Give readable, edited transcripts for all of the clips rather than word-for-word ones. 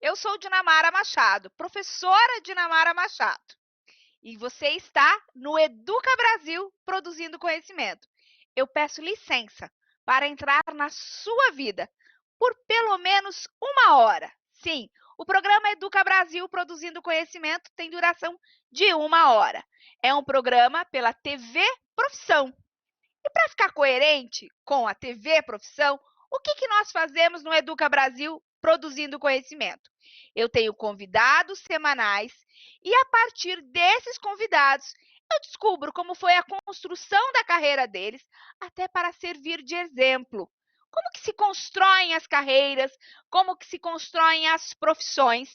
Eu sou Dinamara Machado, professora Dinamara Machado, e você está no Educa Brasil Produzindo Conhecimento. Eu peço licença para entrar na sua vida por pelo menos 1 hora. Sim, o programa Educa Brasil Produzindo Conhecimento tem duração de 1 hora. É um programa pela TV Profissão. E para ficar coerente com a TV Profissão, o que nós fazemos no Educa Brasil Produzindo Conhecimento? Eu tenho convidados semanais e a partir desses convidados eu descubro como foi a construção da carreira deles, até para servir de exemplo. Como que se constroem as carreiras, como que se constroem as profissões.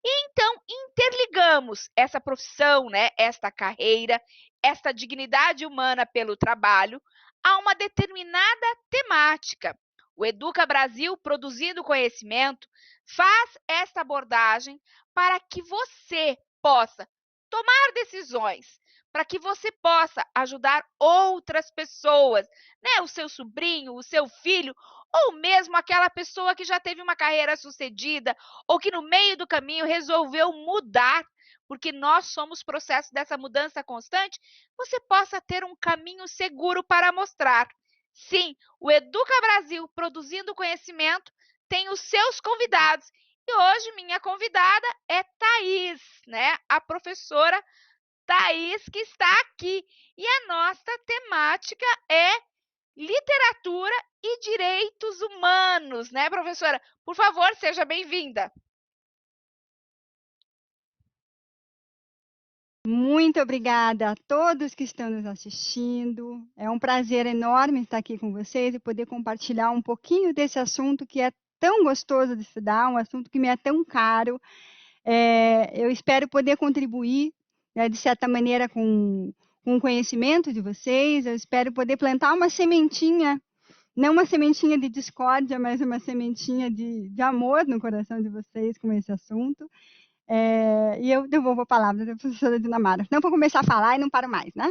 E então interligamos essa profissão, né, esta carreira, esta dignidade humana pelo trabalho, a uma determinada temática. O Educa Brasil, produzindo conhecimento, faz esta abordagem para que você possa tomar decisões, para que você possa ajudar outras pessoas, né? O seu sobrinho, o seu filho, ou mesmo aquela pessoa que já teve uma carreira sucedida, ou que no meio do caminho resolveu mudar, porque nós somos processo dessa mudança constante, você possa ter um caminho seguro para mostrar. Sim, o Educa Brasil Produzindo Conhecimento tem os seus convidados. E hoje minha convidada é Thaís, né? A professora Thaís que está aqui. E a nossa temática é literatura e direitos humanos, né, professora? Por favor, seja bem-vinda. Muito obrigada a todos que estão nos assistindo. É um prazer enorme estar aqui com vocês e poder compartilhar um pouquinho desse assunto que é tão gostoso de estudar, um assunto que me é tão caro. Eu espero poder contribuir, né, de certa maneira, com o conhecimento de vocês. Eu espero poder plantar uma sementinha, não uma sementinha de discórdia, mas uma sementinha de amor no coração de vocês com esse assunto. E eu devolvo a palavra da professora Dinamara. Senão eu vou começar a falar e não paro mais, né?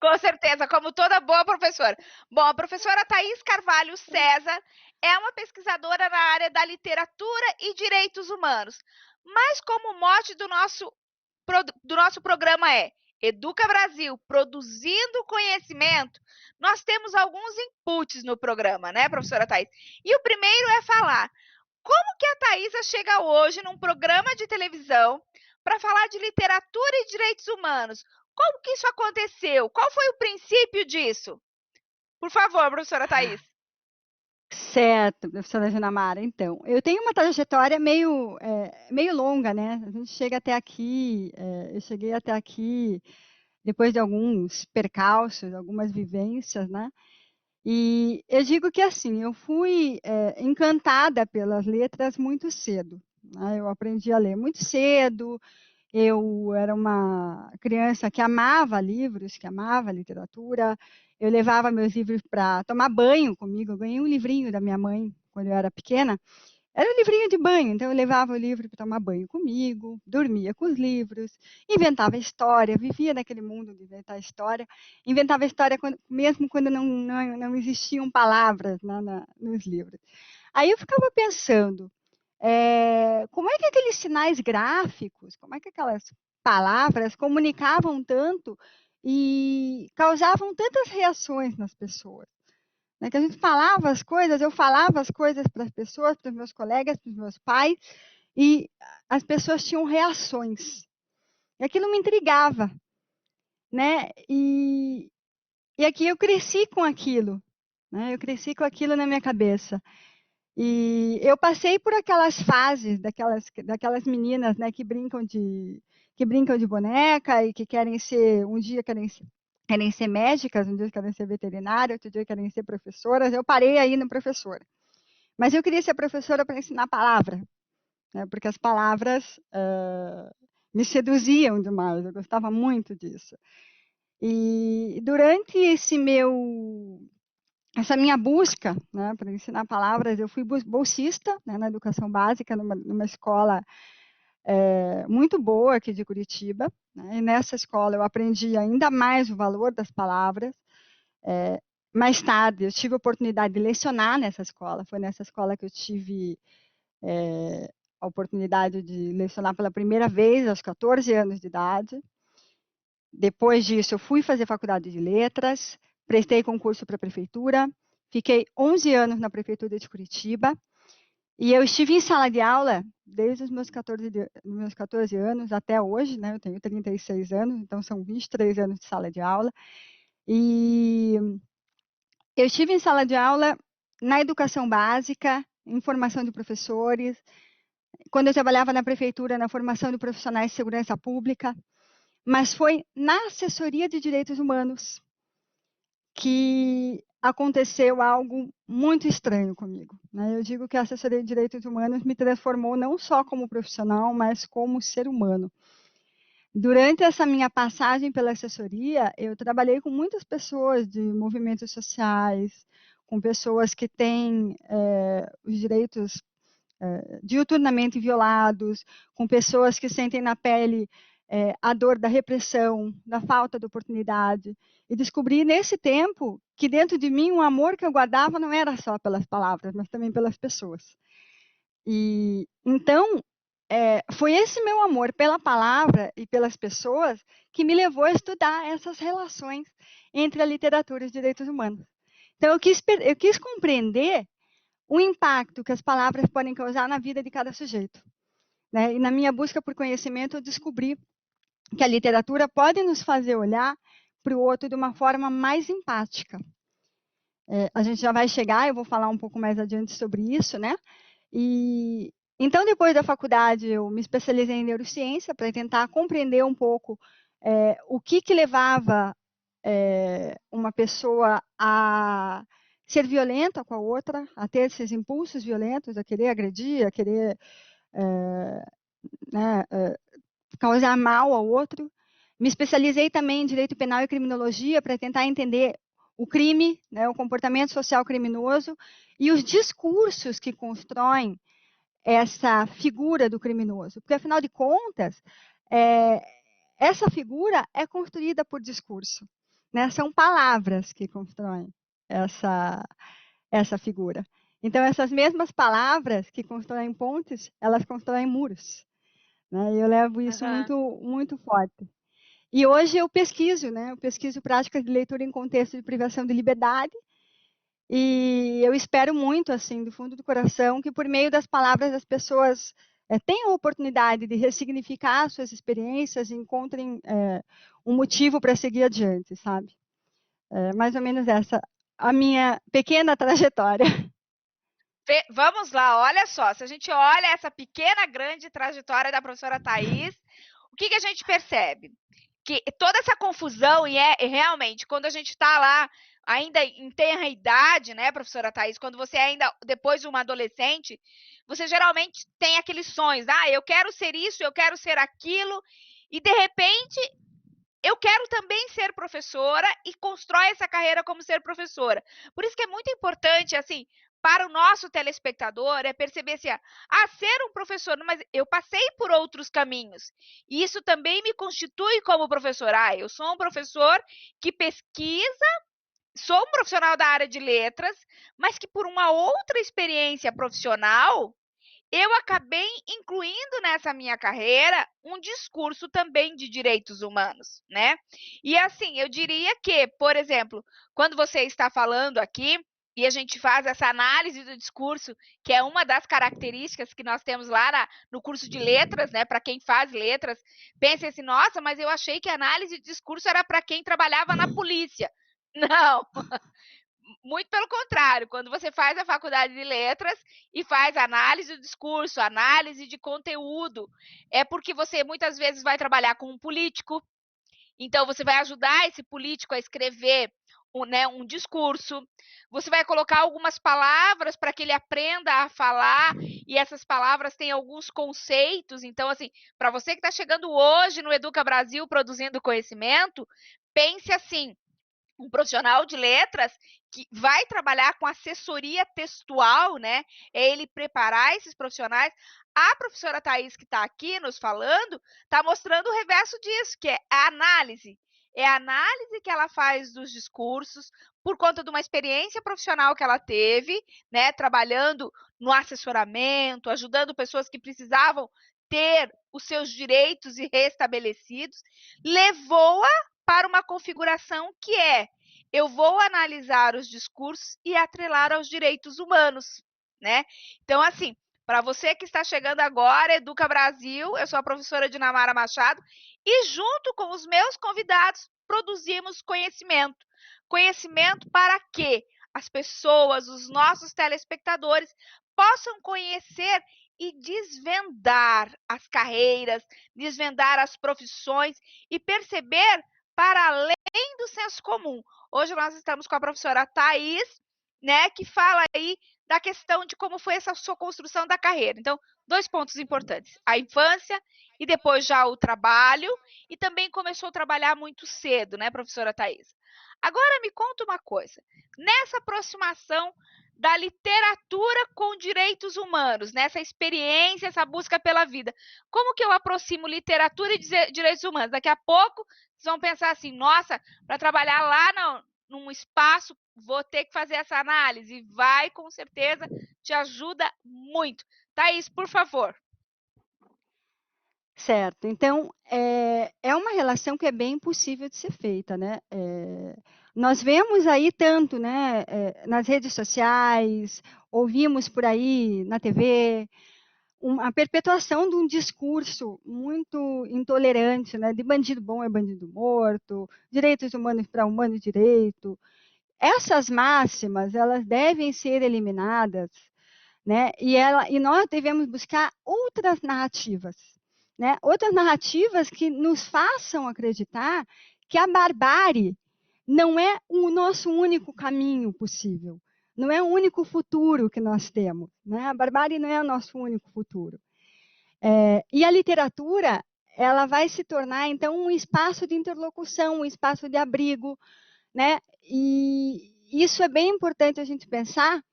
Com certeza, como toda boa professora. Bom, a professora Thaís Carvalho César é uma pesquisadora na área da literatura e direitos humanos. Mas como o mote do nosso programa é Educa Brasil, produzindo conhecimento, nós temos alguns inputs no programa, né, professora Thaís? E o primeiro é falar como que a Thaisa chega hoje num programa de televisão para falar de literatura e direitos humanos. Como que isso aconteceu? Qual foi o princípio disso? Por favor, professora Thaís. Certo, professora Dinamara. Então, eu tenho uma trajetória meio longa, né? A gente chega até aqui, eu cheguei até aqui depois de alguns percalços, algumas vivências, né? E eu digo que assim, eu fui encantada pelas letras muito cedo, né? Eu aprendi a ler muito cedo. Eu era uma criança que amava livros, que amava literatura. Eu levava meus livros para tomar banho comigo. Eu ganhei um livrinho da minha mãe quando eu era pequena. Era um livrinho de banho, então eu levava o livro para tomar banho comigo, dormia com os livros, inventava história, vivia naquele mundo de inventar história. Inventava história mesmo quando não existiam palavras, né, nos livros. Aí eu ficava pensando, como é que aqueles sinais gráficos, como é que aquelas palavras comunicavam tanto e causavam tantas reações nas pessoas? Né? Que a gente falava as coisas, eu falava as coisas para as pessoas, para os meus colegas, para os meus pais, e as pessoas tinham reações. E aquilo me intrigava, né? E aqui eu cresci com aquilo, né? Eu cresci com aquilo na minha cabeça. E eu passei por aquelas fases daquelas meninas, né, que brincam de boneca e que querem ser, um dia querem ser médicas, um dia querem ser veterinárias, outro dia querem ser professoras. Eu parei aí no professora. Mas eu queria ser professora para ensinar palavra, né, porque as palavras me seduziam demais, eu gostava muito disso. E durante essa minha busca, né, para ensinar palavras, eu fui bolsista, né, na educação básica, numa escola muito boa aqui de Curitiba, né, e nessa escola eu aprendi ainda mais o valor das palavras. Mais tarde, eu tive a oportunidade de lecionar nessa escola, foi nessa escola que eu tive a oportunidade de lecionar pela primeira vez aos 14 anos de idade. Depois disso, eu fui fazer faculdade de letras, prestei concurso para a prefeitura, fiquei 11 anos na prefeitura de Curitiba, e eu estive em sala de aula desde os meus 14 anos até hoje, né? Eu tenho 36 anos, então são 23 anos de sala de aula. E eu estive em sala de aula na educação básica, em formação de professores, quando eu trabalhava na prefeitura, na formação de profissionais de segurança pública, mas foi na assessoria de direitos humanos que aconteceu algo muito estranho comigo, né? Eu digo que a assessoria de direitos humanos me transformou não só como profissional, mas como ser humano. Durante essa minha passagem pela assessoria, eu trabalhei com muitas pessoas de movimentos sociais, com pessoas que têm os direitos diuturnamente violados, com pessoas que sentem na pele a dor da repressão, da falta de oportunidade. E descobri nesse tempo que dentro de mim o amor que eu guardava não era só pelas palavras, mas também pelas pessoas. E então foi esse meu amor pela palavra e pelas pessoas que me levou a estudar essas relações entre a literatura e os direitos humanos. Então eu quis compreender o impacto que as palavras podem causar na vida de cada sujeito, né? E na minha busca por conhecimento, eu descobri que a literatura pode nos fazer olhar para o outro de uma forma mais empática. A gente já vai chegar, eu vou falar um pouco mais adiante sobre isso, né? E então, depois da faculdade, eu me especializei em neurociência para tentar compreender um pouco o que levava uma pessoa a ser violenta com a outra, a ter esses impulsos violentos, a querer agredir, a querer né, causar mal ao outro. Me especializei também em direito penal e criminologia para tentar entender o crime, né, o comportamento social criminoso e os discursos que constroem essa figura do criminoso. Porque, afinal de contas, essa figura é construída por discurso, né? São palavras que constroem essa figura. Então, essas mesmas palavras que constroem pontes, elas constroem muros, né? E eu levo isso Aham. muito, muito forte. E hoje eu pesquiso, né? Eu pesquiso práticas de leitura em contexto de privação de liberdade, e eu espero muito, assim, do fundo do coração, que por meio das palavras as pessoas tenham a oportunidade de ressignificar suas experiências e encontrem um motivo para seguir adiante, sabe? Mais ou menos essa a minha pequena trajetória. Vamos lá, olha só, se a gente olha essa pequena, grande trajetória da professora Thaís, o que a gente percebe? Que toda essa confusão, e realmente, quando a gente está lá, ainda em tenra idade, né, professora Thaís, quando você ainda, depois de uma adolescente, você geralmente tem aqueles sonhos, eu quero ser isso, eu quero ser aquilo, e de repente eu quero também ser professora e constrói essa carreira como ser professora. Por isso que é muito importante, assim, para o nosso telespectador, perceber assim, ser um professor, mas eu passei por outros caminhos. E isso também me constitui como professor. Eu sou um professor que pesquisa, sou um profissional da área de letras, mas que por uma outra experiência profissional, eu acabei incluindo nessa minha carreira um discurso também de direitos humanos, né? E assim, eu diria que, por exemplo, quando você está falando aqui e a gente faz essa análise do discurso, que é uma das características que nós temos lá no curso de letras, né? Para quem faz letras, pensa assim, nossa, mas eu achei que a análise de discurso era para quem trabalhava na polícia. Não, muito pelo contrário, quando você faz a faculdade de letras e faz análise do discurso, análise de conteúdo, é porque você muitas vezes vai trabalhar com um político, então você vai ajudar esse político a escrever um discurso, você vai colocar algumas palavras para que ele aprenda a falar, e essas palavras têm alguns conceitos, então assim, para você que está chegando hoje no Educa Brasil produzindo conhecimento, pense assim, um profissional de letras que vai trabalhar com assessoria textual, né? É ele preparar esses profissionais. A professora Thaís, que está aqui nos falando, está mostrando o reverso disso, que é a análise. é a análise que ela faz dos discursos, por conta de uma experiência profissional que ela teve, né, trabalhando no assessoramento, ajudando pessoas que precisavam ter os seus direitos restabelecidos, levou-a para uma configuração que é: eu vou analisar os discursos e atrelar aos direitos humanos, né? Então, assim, para você que está chegando agora, Educa Brasil, eu sou a professora Dinamara Machado, e junto com os meus convidados, produzimos conhecimento. Conhecimento para que as pessoas, os nossos telespectadores, possam conhecer e desvendar as carreiras, desvendar as profissões e perceber para além do senso comum. Hoje nós estamos com a professora Thaís, né, que fala aí da questão de como foi essa sua construção da carreira. Então, 2 pontos importantes: a infância e depois já o trabalho, e também começou a trabalhar muito cedo, né, professora Thaís? Agora me conta uma coisa, nessa aproximação da literatura com direitos humanos, nessa experiência, essa busca pela vida, como que eu aproximo literatura e direitos humanos? Daqui a pouco vocês vão pensar assim: nossa, para trabalhar lá num espaço, vou ter que fazer essa análise. Vai, com certeza, te ajuda muito. Thaís, por favor. Certo. Então, é uma relação que é bem possível de ser feita, né? Nós vemos aí tanto, né, nas redes sociais, ouvimos por aí na TV, a perpetuação de um discurso muito intolerante, né, de bandido bom é bandido morto, direitos humanos para humano direito. Essas máximas, elas devem ser eliminadas, né? E nós devemos buscar outras narrativas, né? Outras narrativas que nos façam acreditar que a barbárie não é o nosso único caminho possível, não é o único futuro que nós temos, né? A barbárie não é o nosso único futuro. E a literatura, ela vai se tornar, então, um espaço de interlocução, um espaço de abrigo, né? E isso é bem importante a gente pensar,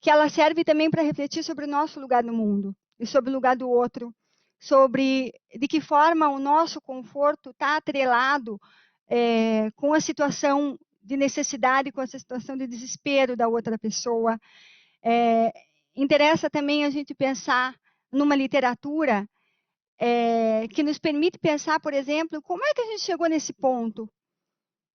que ela serve também para refletir sobre o nosso lugar no mundo e sobre o lugar do outro, sobre de que forma o nosso conforto está atrelado com a situação de necessidade, com a situação de desespero da outra pessoa. Interessa também a gente pensar numa literatura que nos permite pensar, por exemplo, como é que a gente chegou nesse ponto,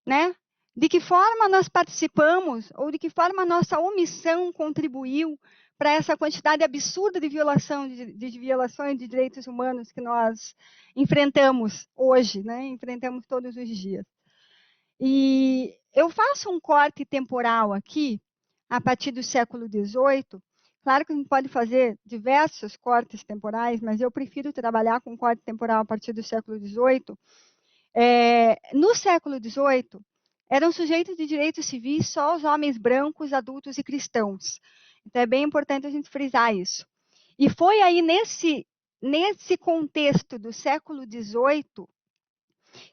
né? De que forma nós participamos ou de que forma a nossa omissão contribuiu para essa quantidade absurda de violações de direitos humanos que nós enfrentamos hoje, né? Enfrentamos todos os dias. E eu faço um corte temporal aqui, a partir do século XVIII. Claro que a gente pode fazer diversos cortes temporais, mas eu prefiro trabalhar com corte temporal a partir do século XVIII. No século XVIII, eram sujeitos de direitos civis só os homens brancos, adultos e cristãos. Então, é bem importante a gente frisar isso. E foi aí nesse contexto do século XVIII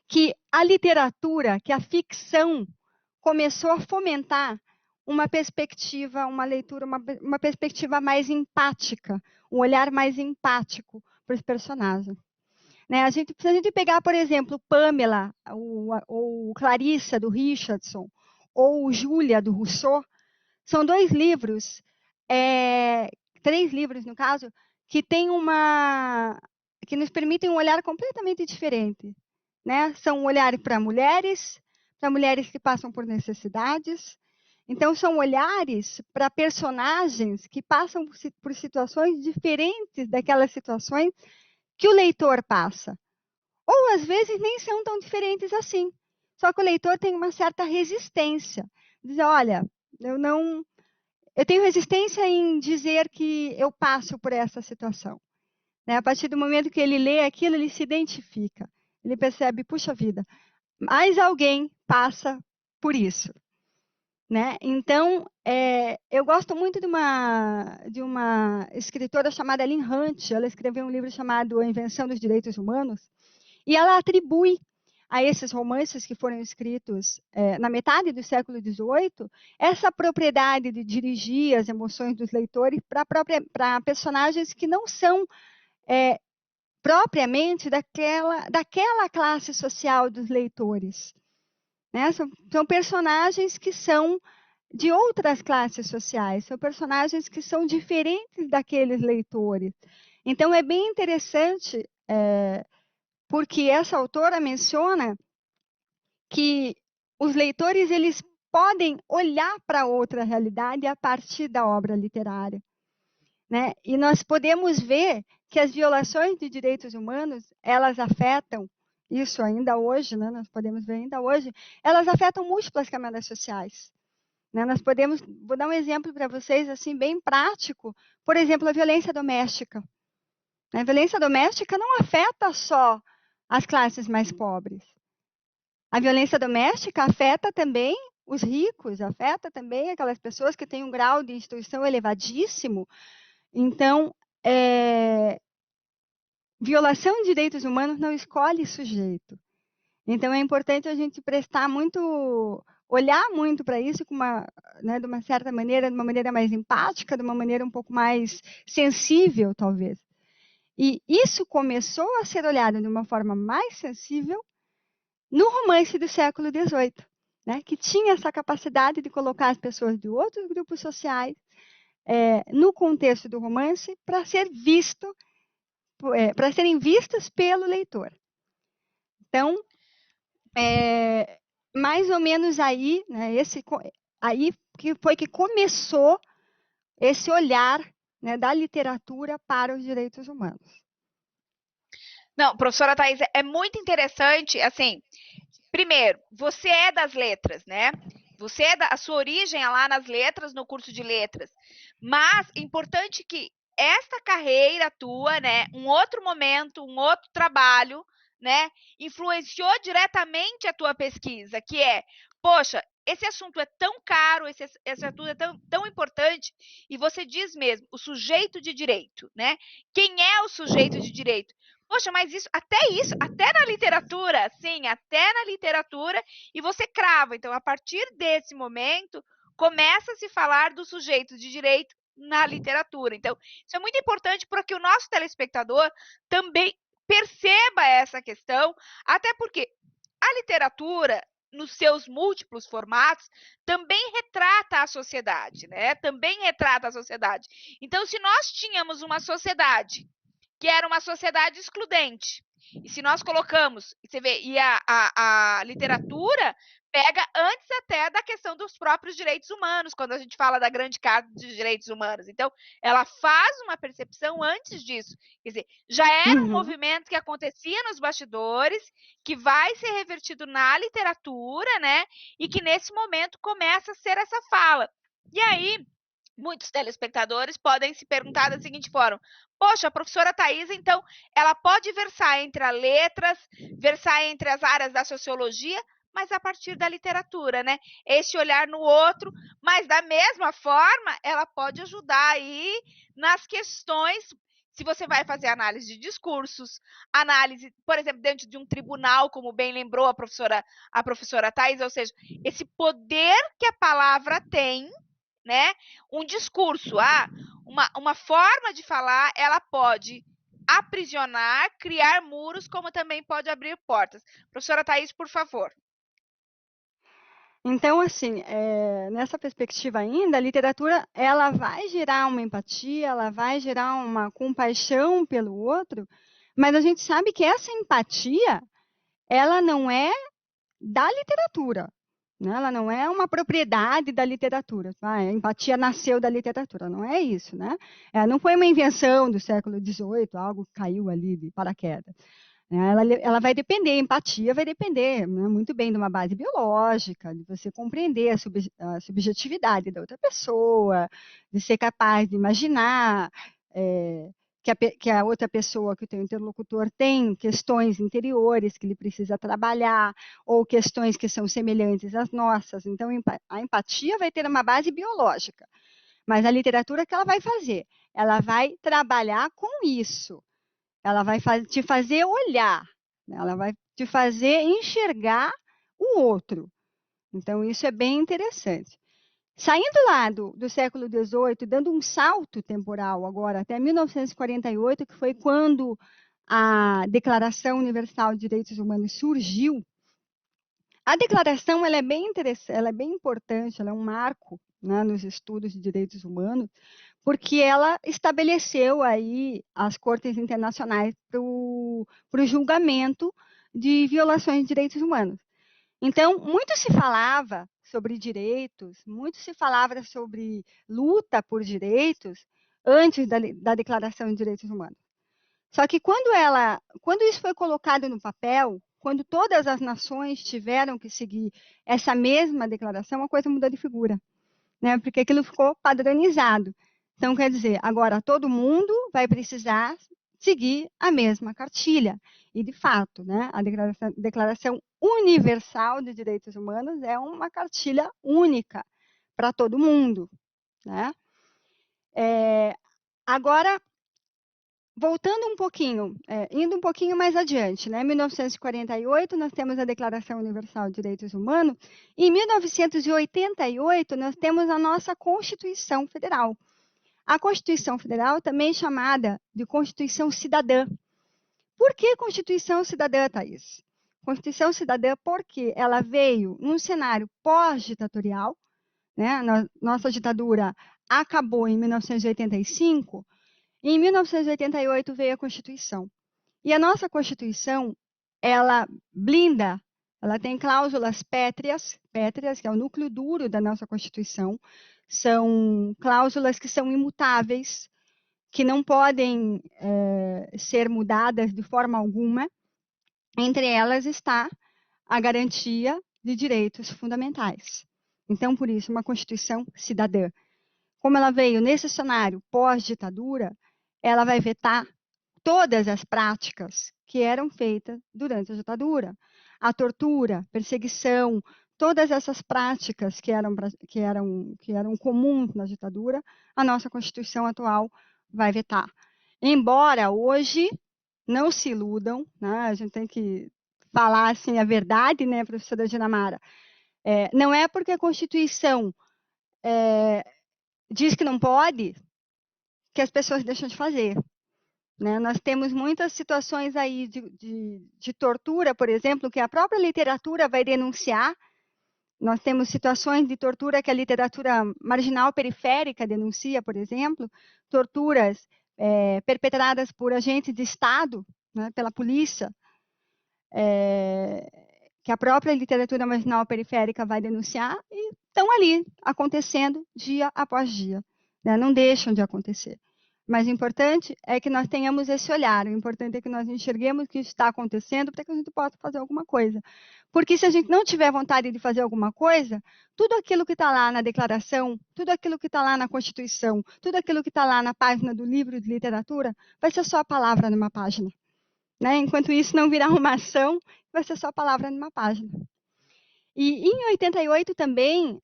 que a literatura, que a ficção começou a fomentar uma perspectiva, uma leitura, uma perspectiva mais empática, um olhar mais empático para os personagens. Né? Se a gente pegar, por exemplo, Pamela, ou Clarissa, do Richardson, ou Júlia, do Rousseau, são 2 livros, 3 livros, no caso, que nos permitem um olhar completamente diferente. Né? São um olhar para mulheres que passam por necessidades. Então, são olhares para personagens que passam por situações diferentes daquelas situações que o leitor passa. Ou, às vezes, nem são tão diferentes assim. Só que o leitor tem uma certa resistência. Diz, olha, eu tenho resistência em dizer que eu passo por essa situação. Né? A partir do momento que ele lê aquilo, ele se identifica. Ele percebe, puxa vida, mais alguém passa por isso. Né? Então, eu gosto muito de uma escritora chamada Lynn Hunt. Ela escreveu um livro chamado A Invenção dos Direitos Humanos, e ela atribui a esses romances que foram escritos na metade do século XVIII essa propriedade de dirigir as emoções dos leitores para personagens que não são propriamente daquela classe social dos leitores. né? São personagens que são de outras classes sociais, são personagens que são diferentes daqueles leitores. Então, é bem interessante, porque essa autora menciona que os leitores eles podem olhar para outra realidade a partir da obra literária, né? E nós podemos ver que as violações de direitos humanos, elas afetam, isso ainda hoje, né? Nós podemos ver ainda hoje, elas afetam múltiplas camadas sociais, né? Nós podemos, vou dar um exemplo para vocês, assim, bem prático, por exemplo, a violência doméstica. A violência doméstica não afeta só as classes mais pobres. A violência doméstica afeta também os ricos, afeta também aquelas pessoas que têm um grau de instrução elevadíssimo. Então, violação de direitos humanos não escolhe sujeito. Então, é importante a gente olhar muito para isso né, de uma certa maneira, de uma maneira mais empática, de uma maneira um pouco mais sensível, talvez. E isso começou a ser olhado de uma forma mais sensível no romance do século XVIII, né, que tinha essa capacidade de colocar as pessoas de outros grupos sociais no contexto do romance para serem vistas pelo leitor. Então, mais ou menos aí, né, aí que foi que começou esse olhar, né, da literatura para os direitos humanos. Não, professora Thais, é muito interessante, assim, primeiro, você é das letras, né? A sua origem é lá nas letras, no curso de letras. Mas é importante que esta carreira tua, né, um outro momento, um outro trabalho, né, influenciou diretamente a tua pesquisa, que é, poxa, esse assunto é tão caro, esse assunto é tão importante, e você diz mesmo, o sujeito de direito, né? Quem é o sujeito de direito? Poxa, mas até na literatura, sim, até na literatura, e você crava. Então, a partir desse momento, começa a se falar do sujeito de direito na literatura. Então, isso é muito importante para que o nosso telespectador também perceba essa questão, até porque a literatura, nos seus múltiplos formatos, também retrata a sociedade, né? Também retrata a sociedade. Então, se nós tínhamos uma sociedade que era uma sociedade excludente. E se nós colocamos, você vê, e a literatura pega antes até da questão dos próprios direitos humanos, quando a gente fala da grande Carta dos Direitos Humanos. Então, ela faz uma percepção antes disso. Quer dizer, já era um movimento que acontecia nos bastidores, que vai ser revertido na literatura, né? E que nesse momento começa a ser essa fala. E aí, muitos telespectadores podem se perguntar da seguinte forma: poxa, a professora Thais, então, ela pode versar entre as letras, versar entre as áreas da sociologia, mas a partir da literatura, né? Esse olhar no outro, mas da mesma forma, ela pode ajudar aí nas questões. Se você vai fazer análise de discursos, análise, por exemplo, dentro de um tribunal, como bem lembrou a professora Thais, ou seja, esse poder que a palavra tem, né? Um discurso, uma forma de falar, ela pode aprisionar, criar muros, como também pode abrir portas. Professora Thais, por favor. Então, assim, nessa perspectiva ainda, a literatura ela vai gerar uma empatia, ela vai gerar uma compaixão pelo outro, mas a gente sabe que essa empatia, ela não é da literatura, né? Ela não é uma propriedade da literatura. A empatia nasceu da literatura, não é isso, né? Não foi uma invenção do século XVIII, algo que caiu ali de paraquedas. Ela vai depender, a empatia vai depender, né, muito bem de uma base biológica, de você compreender a subjetividade da outra pessoa, de ser capaz de imaginar que a outra pessoa, que o teu interlocutor tem questões interiores que ele precisa trabalhar, ou questões que são semelhantes às nossas. Então, a empatia vai ter uma base biológica, mas a literatura que ela vai fazer? Ela vai trabalhar com isso. Ela vai te fazer olhar, né? Ela vai te fazer enxergar o outro. Então, isso é bem interessante. Saindo lá do século XVIII, dando um salto temporal agora até 1948, que foi quando a Declaração Universal de Direitos Humanos surgiu, A declaração ela é bem interessante, ela é bem importante, ela é um marco, né, nos estudos de direitos humanos, porque ela estabeleceu aí as cortes internacionais para o julgamento de violações de direitos humanos. Então, muito se falava sobre direitos, muito se falava sobre luta por direitos antes da Declaração de Direitos Humanos. Só que quando isso foi colocado no papel, quando todas as nações tiveram que seguir essa mesma declaração, a coisa mudou de figura, né? Porque aquilo ficou padronizado. Então, quer dizer, agora todo mundo vai precisar seguir a mesma cartilha. E, de fato, né, a Declaração Universal de Direitos Humanos é uma cartilha única para todo mundo, né? Agora, voltando um pouquinho, indo um pouquinho mais adiante, né? Em 1948, nós temos a Declaração Universal de Direitos Humanos, e em 1988, nós temos a nossa Constituição Federal. A Constituição Federal, também chamada de Constituição Cidadã. Por que Constituição Cidadã, Thaís? Constituição Cidadã porque ela veio num cenário pós-ditatorial, né? Nossa ditadura acabou em 1985, e em 1988 veio a Constituição. E a nossa Constituição, ela blinda, ela tem cláusulas pétreas, que é o núcleo duro da nossa Constituição, são cláusulas que são imutáveis, que não podem ser mudadas de forma alguma. Entre elas está a garantia de direitos fundamentais. Então, por isso, uma Constituição cidadã. Como ela veio nesse cenário pós-ditadura, ela vai vetar todas as práticas que eram feitas durante a ditadura. A tortura, perseguição, todas essas práticas que eram comuns na ditadura, a nossa Constituição atual vai vetar. Embora hoje, não se iludam, né? A gente tem que falar assim, a verdade, né, professora Dinamara? Não é porque a Constituição diz que não pode que as pessoas deixam de fazer. Né? Nós temos muitas situações aí de tortura, por exemplo, que a própria literatura vai denunciar. Nós temos situações de tortura que a literatura marginal periférica denuncia, por exemplo, torturas perpetradas por agentes de Estado, né, pela polícia, que a própria literatura marginal periférica vai denunciar e estão ali, acontecendo dia após dia. Né? Não deixam de acontecer. Mas o importante é que nós tenhamos esse olhar, o importante é que nós enxerguemos o que está acontecendo para que a gente possa fazer alguma coisa. Porque se a gente não tiver vontade de fazer alguma coisa, tudo aquilo que está lá na declaração, tudo aquilo que está lá na Constituição, tudo aquilo que está lá na página do livro de literatura, vai ser só a palavra numa página. Né? Enquanto isso não virar uma ação, vai ser só a palavra numa página. E em 88 também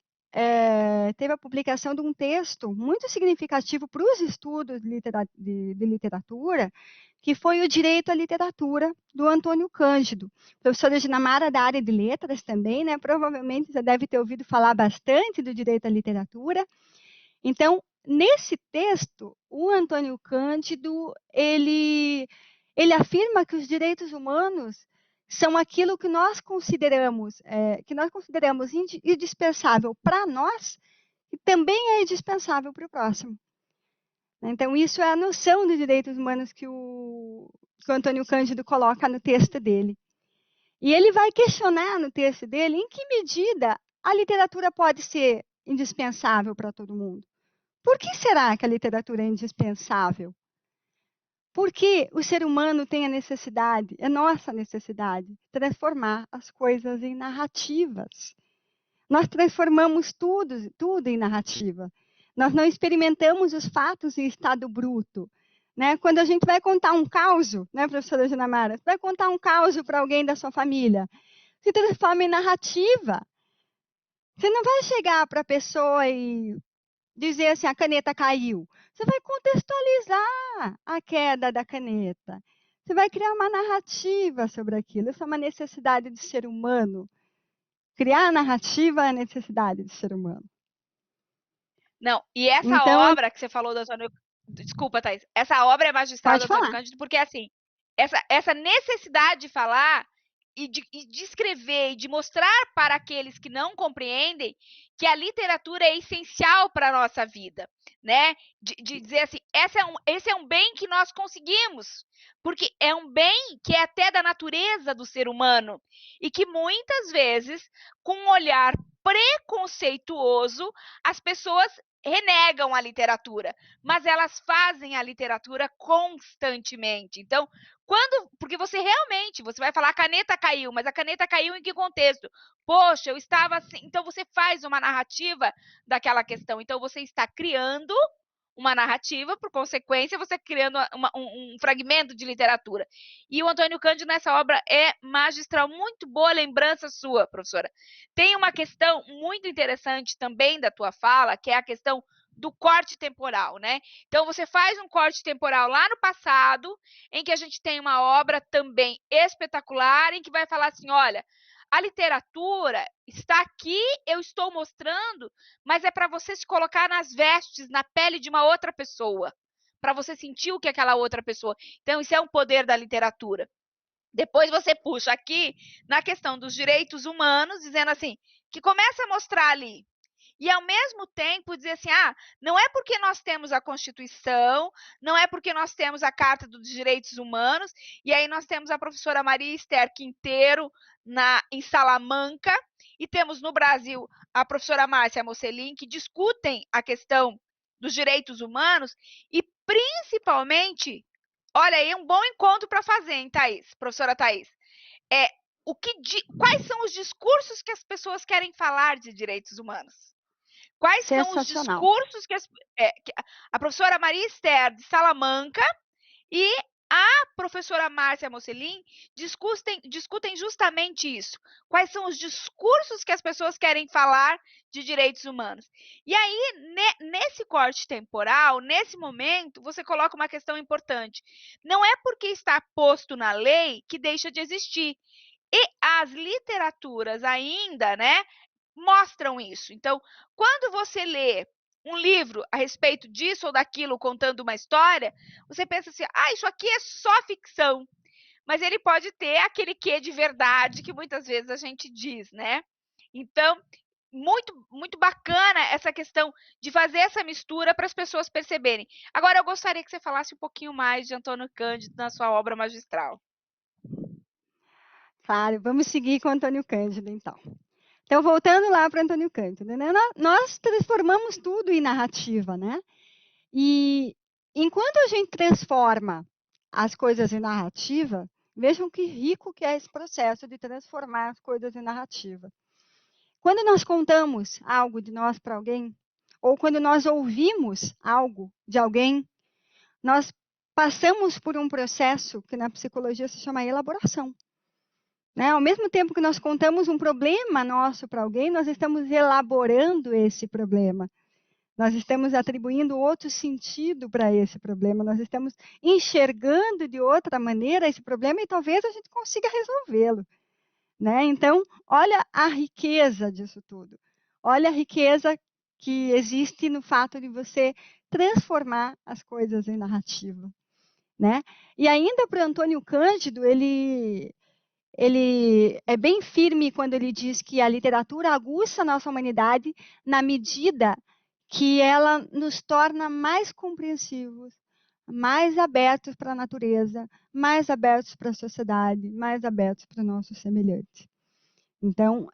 teve a publicação de um texto muito significativo para os estudos de literatura, que foi o Direito à Literatura, do Antônio Cândido. Professora Dinamara da área de letras também, né? Provavelmente já deve ter ouvido falar bastante do direito à literatura. Então, nesse texto, o Antônio Cândido, ele afirma que os direitos humanos são aquilo que nós consideramos indispensável para nós e também é indispensável para o próximo. Então, isso é a noção de direitos humanos que o Antônio Cândido coloca no texto dele. E ele vai questionar no texto dele em que medida a literatura pode ser indispensável para todo mundo. Por que será que a literatura é indispensável? Porque o ser humano tem a necessidade, é nossa necessidade, de transformar as coisas em narrativas. Nós transformamos tudo em narrativa. Nós não experimentamos os fatos em estado bruto. Né? Quando a gente vai contar um caos, né, professora Dinamara? Você vai contar um caos para alguém da sua família, se transforma em narrativa. Você não vai chegar para a pessoa e dizer assim, a caneta caiu. Você vai contextualizar a queda da caneta. Você vai criar uma narrativa sobre aquilo. Isso é uma necessidade do ser humano. Criar narrativa é a necessidade do ser humano. Não, e essa Então, obra que você falou do Antônio... Desculpa, Thaís. Essa obra é magistral do Antônio Cândido porque, assim, essa necessidade de falar e de escrever e de mostrar para aqueles que não compreendem que a literatura é essencial para a nossa vida, né? De dizer assim, esse é um bem que nós conseguimos, porque é um bem que é até da natureza do ser humano e que muitas vezes, com um olhar preconceituoso, as pessoas renegam a literatura, mas elas fazem a literatura constantemente. Então, porque você realmente, você vai falar a caneta caiu, mas a caneta caiu em que contexto? Poxa, eu estava assim. Então você faz uma narrativa daquela questão. Então você está criando uma narrativa, por consequência, você criando um fragmento de literatura. E o Antônio Cândido, nessa obra, é magistral. Muito boa lembrança sua, professora. Tem uma questão muito interessante também da tua fala, que é a questão do corte temporal, né? Então, você faz um corte temporal lá no passado, em que a gente tem uma obra também espetacular, em que vai falar assim, olha, a literatura está aqui, eu estou mostrando, mas é para você se colocar nas vestes, na pele de uma outra pessoa, para você sentir o que é aquela outra pessoa. Então, isso é um poder da literatura. Depois você puxa aqui na questão dos direitos humanos, dizendo assim, que começa a mostrar ali. E, ao mesmo tempo, dizer assim, não é porque nós temos a Constituição, não é porque nós temos a Carta dos Direitos Humanos, e aí nós temos a professora Maria Esther Quinteiro em Salamanca, e temos no Brasil a professora Márcia Mocelin, que discutem a questão dos direitos humanos, e principalmente, olha aí, um bom encontro para fazer, hein, Thaís, professora Thaís, quais são os discursos que as pessoas querem falar de direitos humanos? Quais são os Sensacional. discursos que a professora Maria Esther de Salamanca e a professora Márcia Mocelin discutem justamente isso. Quais são os discursos que as pessoas querem falar de direitos humanos? E aí, nesse corte temporal, nesse momento, você coloca uma questão importante. Não é porque está posto na lei que deixa de existir. E as literaturas ainda, né, mostram isso. Então, quando você lê um livro a respeito disso ou daquilo, contando uma história, você pensa assim, isso aqui é só ficção. Mas ele pode ter aquele quê de verdade que muitas vezes a gente diz, né? Então, muito, muito bacana essa questão de fazer essa mistura para as pessoas perceberem. Agora, eu gostaria que você falasse um pouquinho mais de Antônio Cândido na sua obra magistral. Claro, vamos seguir com Antônio Cândido, então. Então, voltando lá para Antônio Cândido, né? Nós transformamos tudo em narrativa, né? E enquanto a gente transforma as coisas em narrativa, vejam que rico que é esse processo de transformar as coisas em narrativa. Quando nós contamos algo de nós para alguém, ou quando nós ouvimos algo de alguém, nós passamos por um processo que na psicologia se chama elaboração. Né? Ao mesmo tempo que nós contamos um problema nosso para alguém, nós estamos elaborando esse problema. Nós estamos atribuindo outro sentido para esse problema, nós estamos enxergando de outra maneira esse problema e talvez a gente consiga resolvê-lo. Né? Então, olha a riqueza disso tudo. Olha a riqueza que existe no fato de você transformar as coisas em narrativa. Né? E ainda para Antônio Cândido, ele é bem firme quando ele diz que a literatura aguça a nossa humanidade na medida que ela nos torna mais compreensivos, mais abertos para a natureza, mais abertos para a sociedade, mais abertos para o nosso semelhante. Então,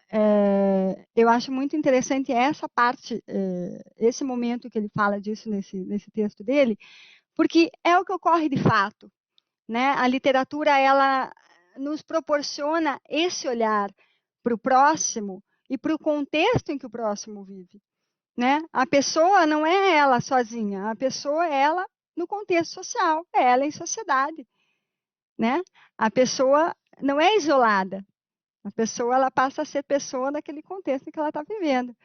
eu acho muito interessante essa parte, esse momento que ele fala disso nesse texto dele, porque é o que ocorre de fato. Né? A literatura, ela nos proporciona esse olhar para o próximo e para o contexto em que o próximo vive. Né? A pessoa não é ela sozinha, a pessoa é ela no contexto social, é ela em sociedade. Né? A pessoa não é isolada, a pessoa ela passa a ser pessoa naquele contexto em que ela está vivendo.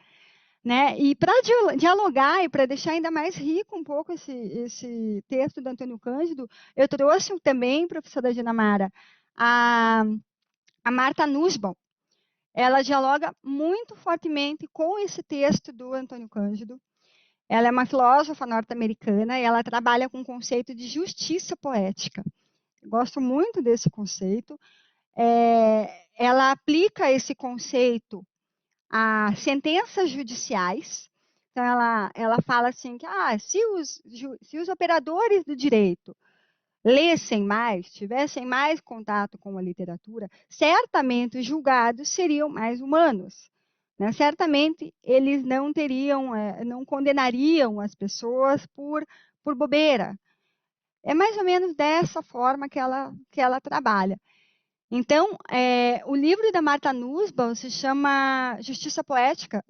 Né? E para dialogar e para deixar ainda mais rico um pouco esse texto do Antônio Cândido, eu trouxe também, professora Dinamara, a Marta Nussbaum. Ela dialoga muito fortemente com esse texto do Antônio Cândido. Ela é uma filósofa norte-americana e ela trabalha com o conceito de justiça poética. Eu gosto muito desse conceito. ela aplica esse conceito a sentenças judiciais. Então, ela fala assim, que se os operadores do direito lessem mais, tivessem mais contato com a literatura, certamente os julgados seriam mais humanos. Né? Certamente eles não não condenariam as pessoas por bobeira. É mais ou menos dessa forma que ela trabalha. Então, o livro da Martha Nussbaum se chama Justiça Poética,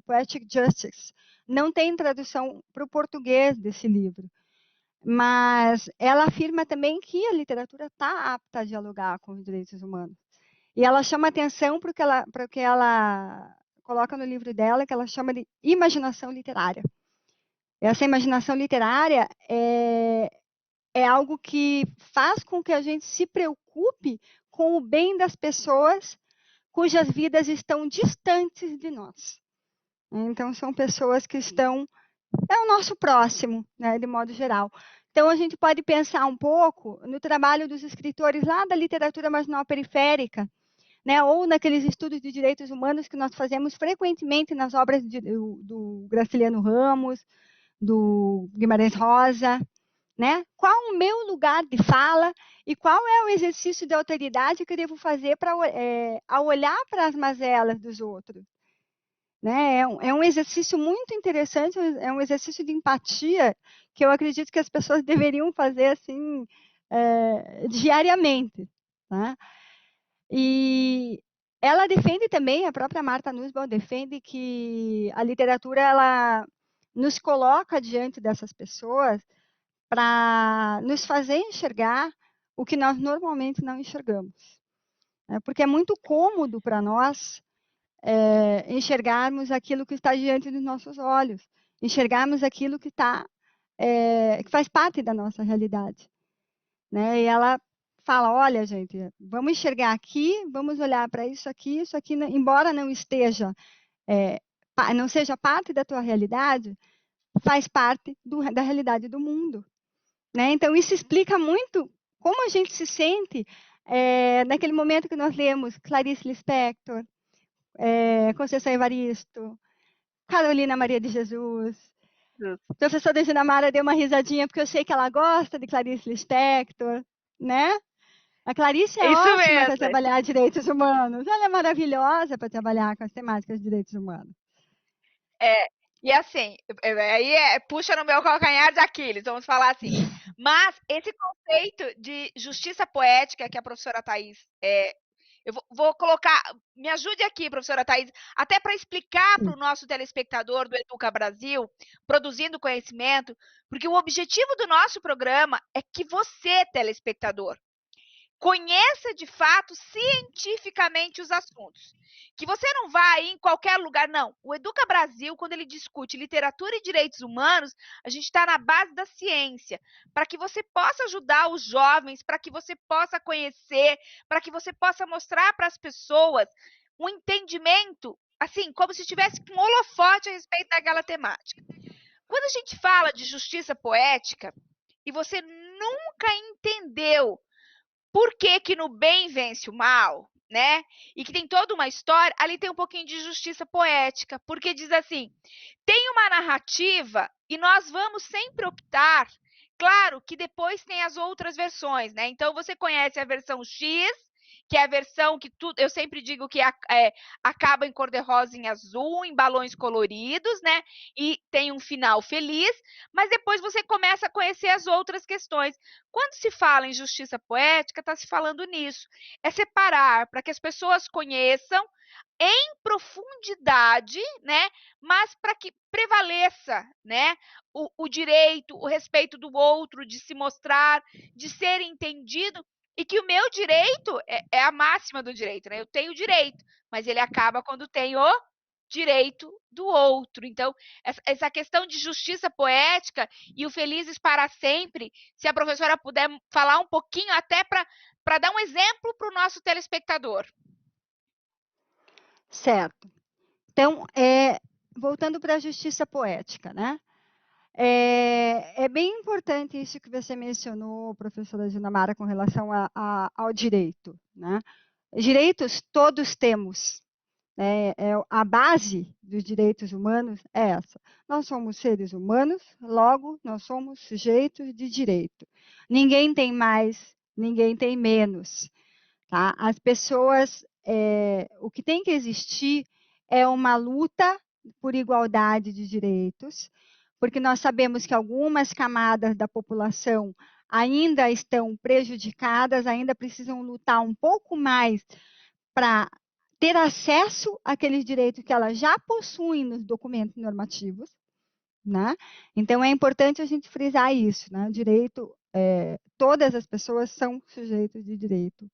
Poetic Justice. Não tem tradução para o português desse livro, mas ela afirma também que a literatura está apta a dialogar com os direitos humanos. E ela chama atenção para o que ela coloca no livro dela, que ela chama de imaginação literária. Essa imaginação literária é algo que faz com que a gente se preocupe com o bem das pessoas cujas vidas estão distantes de nós. Então, são pessoas que é o nosso próximo, né, de modo geral. Então, a gente pode pensar um pouco no trabalho dos escritores lá da literatura marginal periférica, né, ou naqueles estudos de direitos humanos que nós fazemos frequentemente nas obras do Graciliano Ramos, do Guimarães Rosa, né? Qual o meu lugar de fala e qual é o exercício de autoridade que eu devo fazer ao olhar para as mazelas dos outros? Né? É um exercício muito interessante, é um exercício de empatia que eu acredito que as pessoas deveriam fazer assim, diariamente. Tá? E ela defende também, a própria Martha Nussbaum defende que a literatura ela nos coloca diante dessas pessoas para nos fazer enxergar o que nós normalmente não enxergamos. Né? Porque é muito cômodo para nós enxergarmos aquilo que está diante dos nossos olhos, enxergarmos aquilo que faz parte da nossa realidade. Né? E ela fala, olha, gente, vamos enxergar aqui, vamos olhar para isso aqui, embora não esteja, não seja parte da tua realidade, faz parte da realidade do mundo. Né? Então, isso explica muito como a gente se sente naquele momento que nós lemos Clarice Lispector, Conceição Evaristo, Carolina Maria de Jesus. A professora Ginamara deu uma risadinha, porque eu sei que ela gosta de Clarice Lispector, né? A Clarice é Isso ótima para mesmo. trabalhar direitos humanos. Ela é maravilhosa para trabalhar com as temáticas de direitos humanos. E assim, aí puxa no meu calcanhar de Aquiles, vamos falar assim. Mas esse conceito de justiça poética que a professora Thais eu vou colocar, me ajude aqui, professora Thais, até para explicar para o nosso telespectador do Educa Brasil, produzindo conhecimento, porque o objetivo do nosso programa é que você, telespectador, conheça de fato cientificamente os assuntos. Que você não vai em qualquer lugar, não. O Educa Brasil, quando ele discute literatura e direitos humanos, a gente está na base da ciência, para que você possa ajudar os jovens, para que você possa conhecer, para que você possa mostrar para as pessoas um entendimento, assim, como se tivesse um holofote a respeito daquela temática. Quando a gente fala de justiça poética, e você nunca entendeu por que que no bem vence o mal, né? E que tem toda uma história, ali tem um pouquinho de justiça poética, porque diz assim: tem uma narrativa e nós vamos sempre optar. Claro que depois tem as outras versões, né? Então você conhece a versão X, que é a versão que tudo, eu sempre digo que acaba em cor-de-rosa, em azul, em balões coloridos, né? E tem um final feliz, mas depois você começa a conhecer as outras questões. Quando se fala em justiça poética, está se falando nisso. É separar para que as pessoas conheçam em profundidade, né? Mas para que prevaleça, né? O direito, o respeito do outro, de se mostrar, de ser entendido, e que o meu direito é a máxima do direito, né? Eu tenho direito, mas ele acaba quando tem o direito do outro. Então, essa questão de justiça poética e o Felizes para Sempre, se a professora puder falar um pouquinho, até para dar um exemplo para o nosso telespectador. Certo. Então, voltando para a justiça poética, né? É bem importante isso que você mencionou, professora Ginamara, com relação ao direito, né? Direitos todos temos. A base dos direitos humanos é essa. Nós somos seres humanos, logo, nós somos sujeitos de direito. Ninguém tem mais, ninguém tem menos. Tá? As pessoas, o que tem que existir é uma luta por igualdade de direitos, porque nós sabemos que algumas camadas da população ainda estão prejudicadas, ainda precisam lutar um pouco mais para ter acesso àqueles direitos que elas já possuem nos documentos normativos, né? Então, é importante a gente frisar isso, né? Direito, todas as pessoas são sujeitos de direito.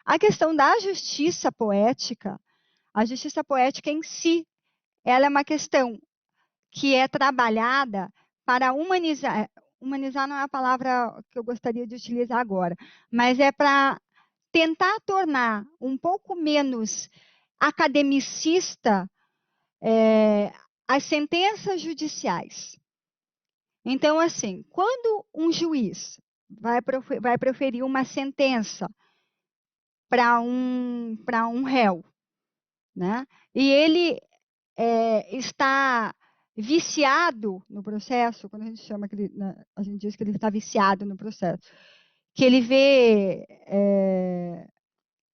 A questão da justiça poética, a justiça poética em si, ela é uma questão que é trabalhada para humanizar, humanizar não é a palavra que eu gostaria de utilizar agora, mas é para tentar tornar um pouco menos academicista as sentenças judiciais. Então, assim, quando um juiz vai proferir uma sentença para um réu, né? E ele está viciado no processo, quando a gente chama que ele, né, a gente diz que ele está viciado no processo, que ele vê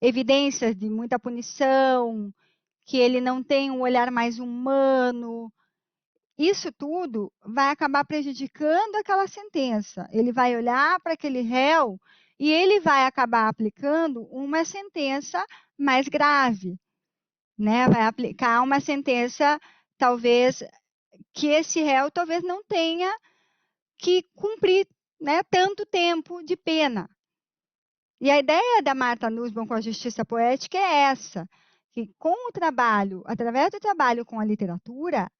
evidências de muita punição, que ele não tem um olhar mais humano, isso tudo vai acabar prejudicando aquela sentença. Ele vai olhar para aquele réu e ele vai acabar aplicando uma sentença mais grave, né? Vai aplicar uma sentença, talvez, que esse réu talvez não tenha que cumprir, né, tanto tempo de pena. E a ideia da Martha Nussbaum com a justiça poética é essa, que com o trabalho, através do trabalho com a literatura,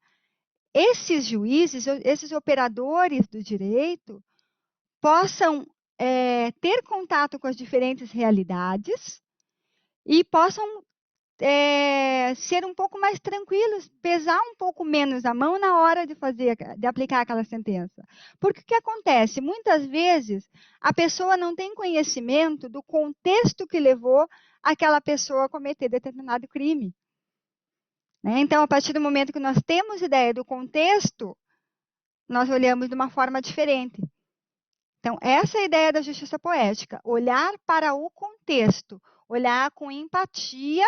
esses juízes, esses operadores do direito, possam ter contato com as diferentes realidades e possam ser um pouco mais tranquilos, pesar um pouco menos a mão na hora de aplicar aquela sentença. Porque o que acontece? Muitas vezes a pessoa não tem conhecimento do contexto que levou aquela pessoa a cometer determinado crime. Né? Então, a partir do momento que nós temos ideia do contexto, nós olhamos de uma forma diferente. Então, essa é a ideia da justiça poética, olhar para o contexto, olhar com empatia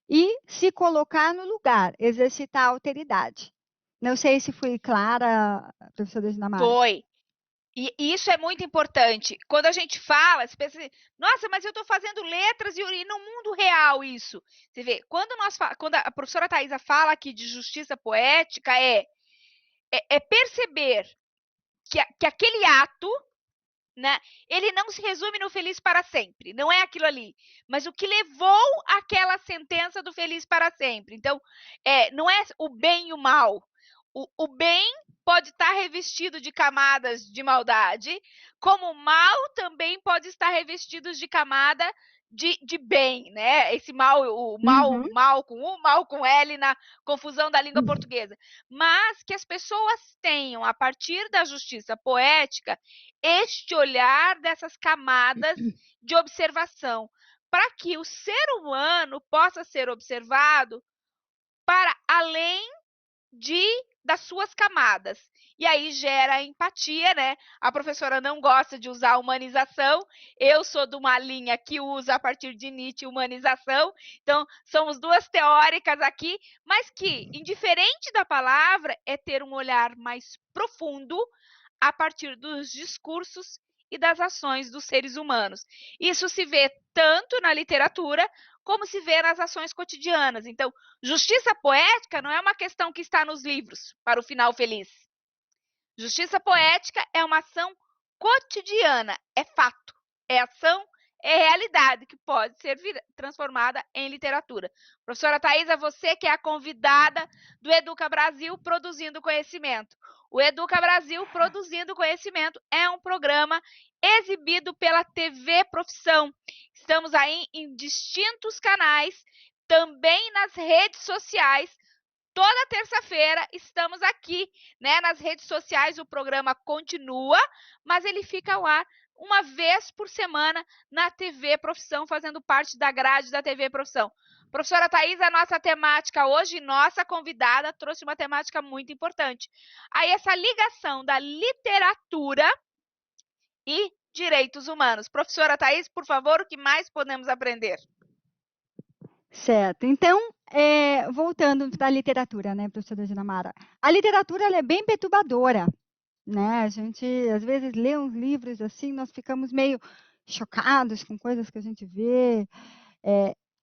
e se colocar no lugar, exercitar a alteridade. Não sei se fui clara, professora Dinamara. Foi. E isso é muito importante. Quando a gente fala, você pensa assim, nossa, mas eu estou fazendo letras e no mundo real isso. Você vê, quando a professora Thaisa fala aqui de justiça poética, é perceber que aquele ato, né, ele não se resume no feliz para sempre, não é aquilo ali, mas o que levou àquela sentença do feliz para sempre. Então, não é o bem e o mal. O bem pode estar revestido de camadas de maldade, como o mal também pode estar revestido de camada de bem, né? Esse mal, o mal, mal com U, mal com L na confusão da língua portuguesa. Mas que as pessoas tenham, a partir da justiça poética, este olhar dessas camadas de observação, para que o ser humano possa ser observado para além das suas camadas. E aí gera empatia, né? A professora não gosta de usar humanização, eu sou de uma linha que usa a partir de Nietzsche humanização, então somos duas teóricas aqui, mas que, indiferente da palavra, é ter um olhar mais profundo a partir dos discursos e das ações dos seres humanos. Isso se vê tanto na literatura como se vê nas ações cotidianas. Então, justiça poética não é uma questão que está nos livros para o final feliz. Justiça poética é uma ação cotidiana, é fato, é ação, é realidade que pode ser transformada em literatura. Professora Thaisa, você que é a convidada do Educa Brasil Produzindo Conhecimento. O Educa Brasil Produzindo Conhecimento é um programa exibido pela TV Profissão. Estamos aí em distintos canais, também nas redes sociais. Toda terça-feira estamos aqui, né, nas redes sociais. O programa continua, mas ele fica ao ar uma vez por semana na TV Profissão, fazendo parte da grade da TV Profissão. Professora Thaís, a nossa temática hoje, nossa convidada, trouxe uma temática muito importante. Aí essa ligação da literatura e direitos humanos. Professora Thaís, por favor, o que mais podemos aprender? Certo. Então, voltando para a literatura, né, professora Dinamara? A literatura ela é bem perturbadora, né? A gente, às vezes, lê uns livros assim, nós ficamos meio chocados com coisas que a gente vê.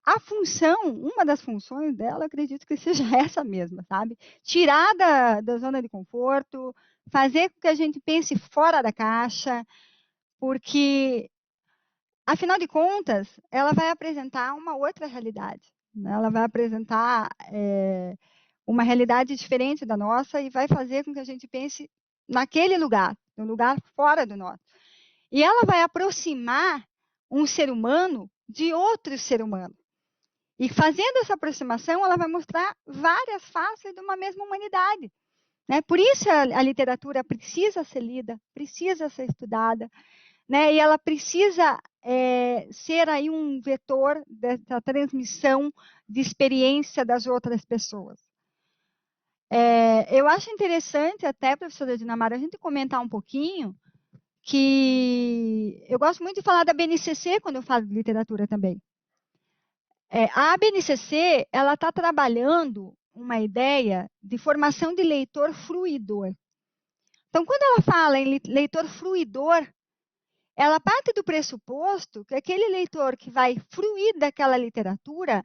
A função, uma das funções dela, acredito que seja essa mesma, sabe? Tirar da zona de conforto, fazer com que a gente pense fora da caixa, porque afinal de contas, ela vai apresentar uma outra realidade, né? Ela vai apresentar uma realidade diferente da nossa e vai fazer com que a gente pense naquele lugar, no lugar fora do nosso. E ela vai aproximar um ser humano de outro ser humano. E fazendo essa aproximação, ela vai mostrar várias faces de uma mesma humanidade, né? Por isso a literatura precisa ser lida, precisa ser estudada, né? E ela precisa ser aí um vetor dessa transmissão de experiência das outras pessoas. Eu acho interessante até, professora Dinamara, a gente comentar um pouquinho que eu gosto muito de falar da BNCC quando eu falo de literatura também. A BNCC ela está trabalhando uma ideia de formação de leitor fruidor. Então, quando ela fala em leitor fruidor, ela parte do pressuposto que aquele leitor que vai fruir daquela literatura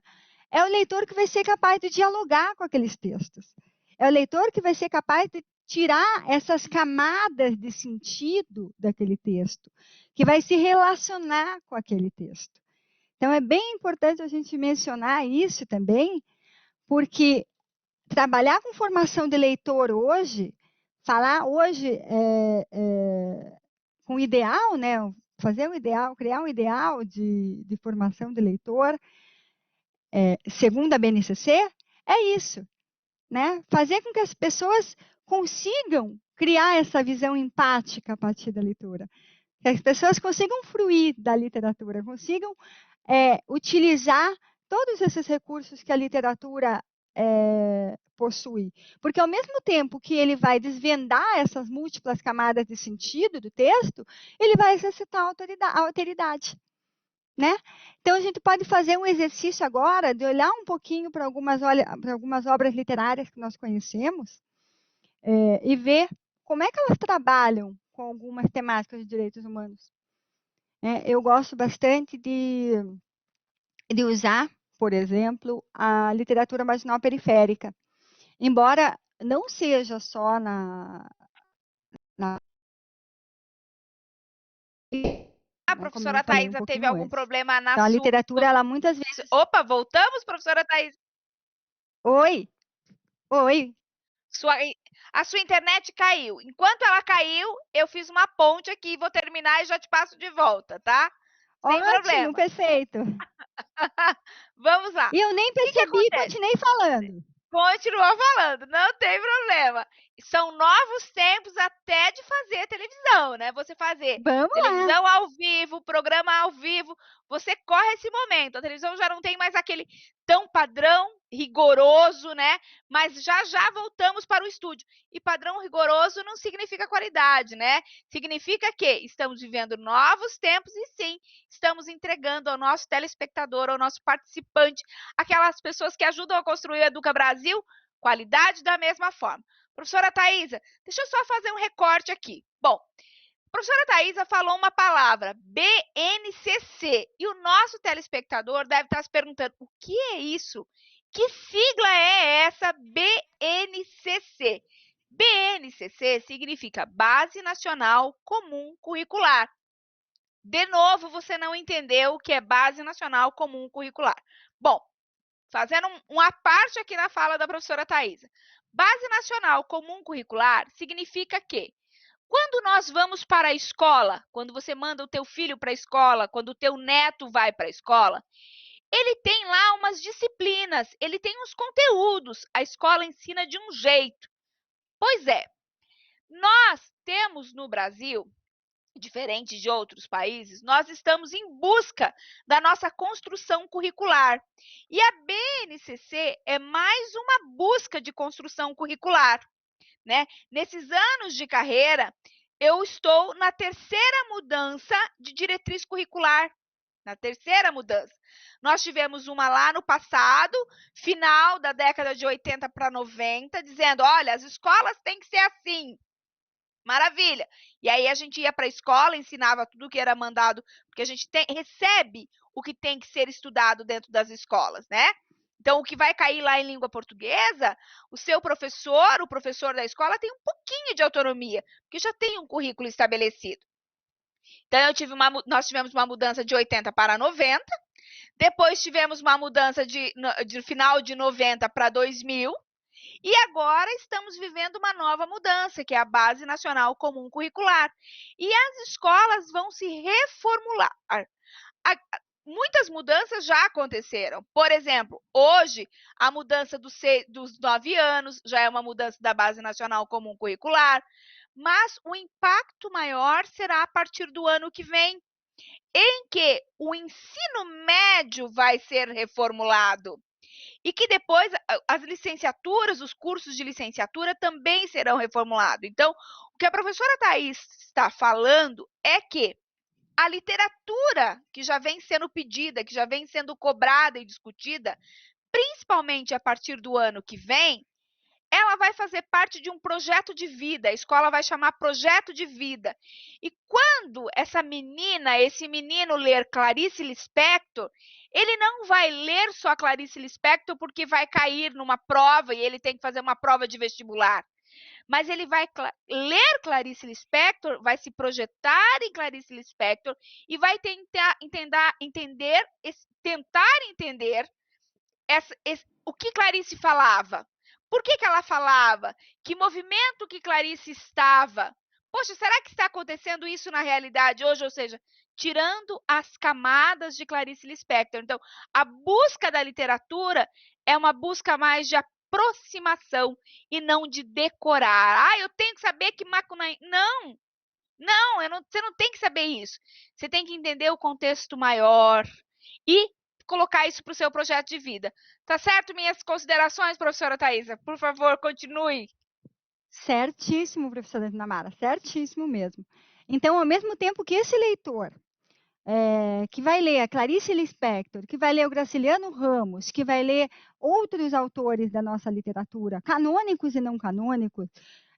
é o leitor que vai ser capaz de dialogar com aqueles textos. É o leitor que vai ser capaz de tirar essas camadas de sentido daquele texto, que vai se relacionar com aquele texto. Então, é bem importante a gente mencionar isso também, porque trabalhar com formação de leitor hoje, falar hoje com ideal, né? Fazer um ideal, criar um ideal de formação de leitor, segundo a BNCC, é isso, né? Fazer com que as pessoas consigam criar essa visão empática a partir da leitura. Que as pessoas consigam fruir da literatura, consigam utilizar todos esses recursos que a literatura possui. Porque ao mesmo tempo que ele vai desvendar essas múltiplas camadas de sentido do texto, ele vai exercitar a alteridade. Né? Então, a gente pode fazer um exercício agora de olhar um pouquinho para algumas obras literárias que nós conhecemos e ver como é que elas trabalham com algumas temáticas de direitos humanos. Eu gosto bastante de usar, por exemplo, a literatura marginal periférica. Embora não seja só na como eu Professora falei um Thaisa, teve pouquinho algum antes. problema na Então, a sua... literatura, ela muitas vezes... Opa, voltamos, professora Thaís? Oi, oi. A sua internet caiu. Enquanto ela caiu, eu fiz uma ponte aqui, vou terminar e já te passo de volta, tá? Sem Ótimo, problema. perfeito. Vamos lá. E eu nem O que percebi e acontece? continuei falando. Continua falando, não tem problema. São novos tempos até de fazer televisão, né? Você fazer Vamos lá. televisão ao vivo, programa ao vivo, você corre esse momento. A televisão já não tem mais aquele tão padrão rigoroso, né? Mas já já voltamos para o estúdio. E padrão rigoroso não significa qualidade, né? Significa que estamos vivendo novos tempos e sim, estamos entregando ao nosso telespectador, ao nosso participante, aquelas pessoas que ajudam a construir o Educa Brasil, qualidade da mesma forma. Professora Thaisa, deixa eu só fazer um recorte aqui. Bom, a professora Thaisa falou uma palavra, BNCC, e o nosso telespectador deve estar se perguntando, o que é isso? Que sigla é essa BNCC? BNCC significa Base Nacional Comum Curricular. De novo, você não entendeu o que é Base Nacional Comum Curricular. Bom, fazendo uma parte aqui na fala da professora Thaisa. Base Nacional Comum Curricular significa que quando nós vamos para a escola, quando você manda o teu filho para a escola, quando o teu neto vai para a escola, ele tem lá umas disciplinas, ele tem uns conteúdos, a escola ensina de um jeito. Pois é, nós temos no Brasil diferente de outros países, nós estamos em busca da nossa construção curricular. E a BNCC é mais uma busca de construção curricular, né? Nesses anos de carreira, eu estou na terceira mudança de diretriz curricular. Na terceira mudança. Nós tivemos uma lá no passado, final da década de 80 para 90, dizendo, olha, as escolas têm que ser assim. Maravilha. E aí a gente ia para a escola, ensinava tudo que era mandado, porque a gente recebe o que tem que ser estudado dentro das escolas, né? Então, o que vai cair lá em língua portuguesa, o seu professor, o professor da escola, tem um pouquinho de autonomia, porque já tem um currículo estabelecido. Então, nós tivemos uma mudança de 80 para 90, depois tivemos uma mudança de final de 90 para 2000, e agora estamos vivendo uma nova mudança, que é a Base Nacional Comum Curricular. E as escolas vão se reformular. Muitas mudanças já aconteceram. Por exemplo, hoje, a mudança dos 9 anos já é uma mudança da Base Nacional Comum Curricular, mas o impacto maior será a partir do ano que vem, em que o ensino médio vai ser reformulado. E que depois as licenciaturas, os cursos de licenciatura também serão reformulados. Então, o que a professora Thais está falando é que a literatura que já vem sendo pedida, que já vem sendo cobrada e discutida, principalmente a partir do ano que vem, ela vai fazer parte de um projeto de vida, a escola vai chamar projeto de vida. E quando essa menina, esse menino ler Clarice Lispector, ele não vai ler só Clarice Lispector porque vai cair numa prova e ele tem que fazer uma prova de vestibular. Mas ele vai ler Clarice Lispector, vai se projetar em Clarice Lispector e vai tentar entender o que Clarice falava. Por que ela falava? Que movimento que Clarice estava? Poxa, será que está acontecendo isso na realidade hoje? Ou seja, tirando as camadas de Clarice Lispector. Então, a busca da literatura é uma busca mais de aproximação e não de decorar. Ah, eu tenho que saber que Macunaíma... Não, você não tem que saber isso. Você tem que entender o contexto maior e colocar isso para o seu projeto de vida. Tá certo? Minhas considerações, professora Thaisa? Por favor, continue. Certíssimo, professora Dinamara, certíssimo mesmo. Então, ao mesmo tempo que esse leitor que vai ler a Clarice Lispector, que vai ler o Graciliano Ramos, que vai ler outros autores da nossa literatura, canônicos e não canônicos,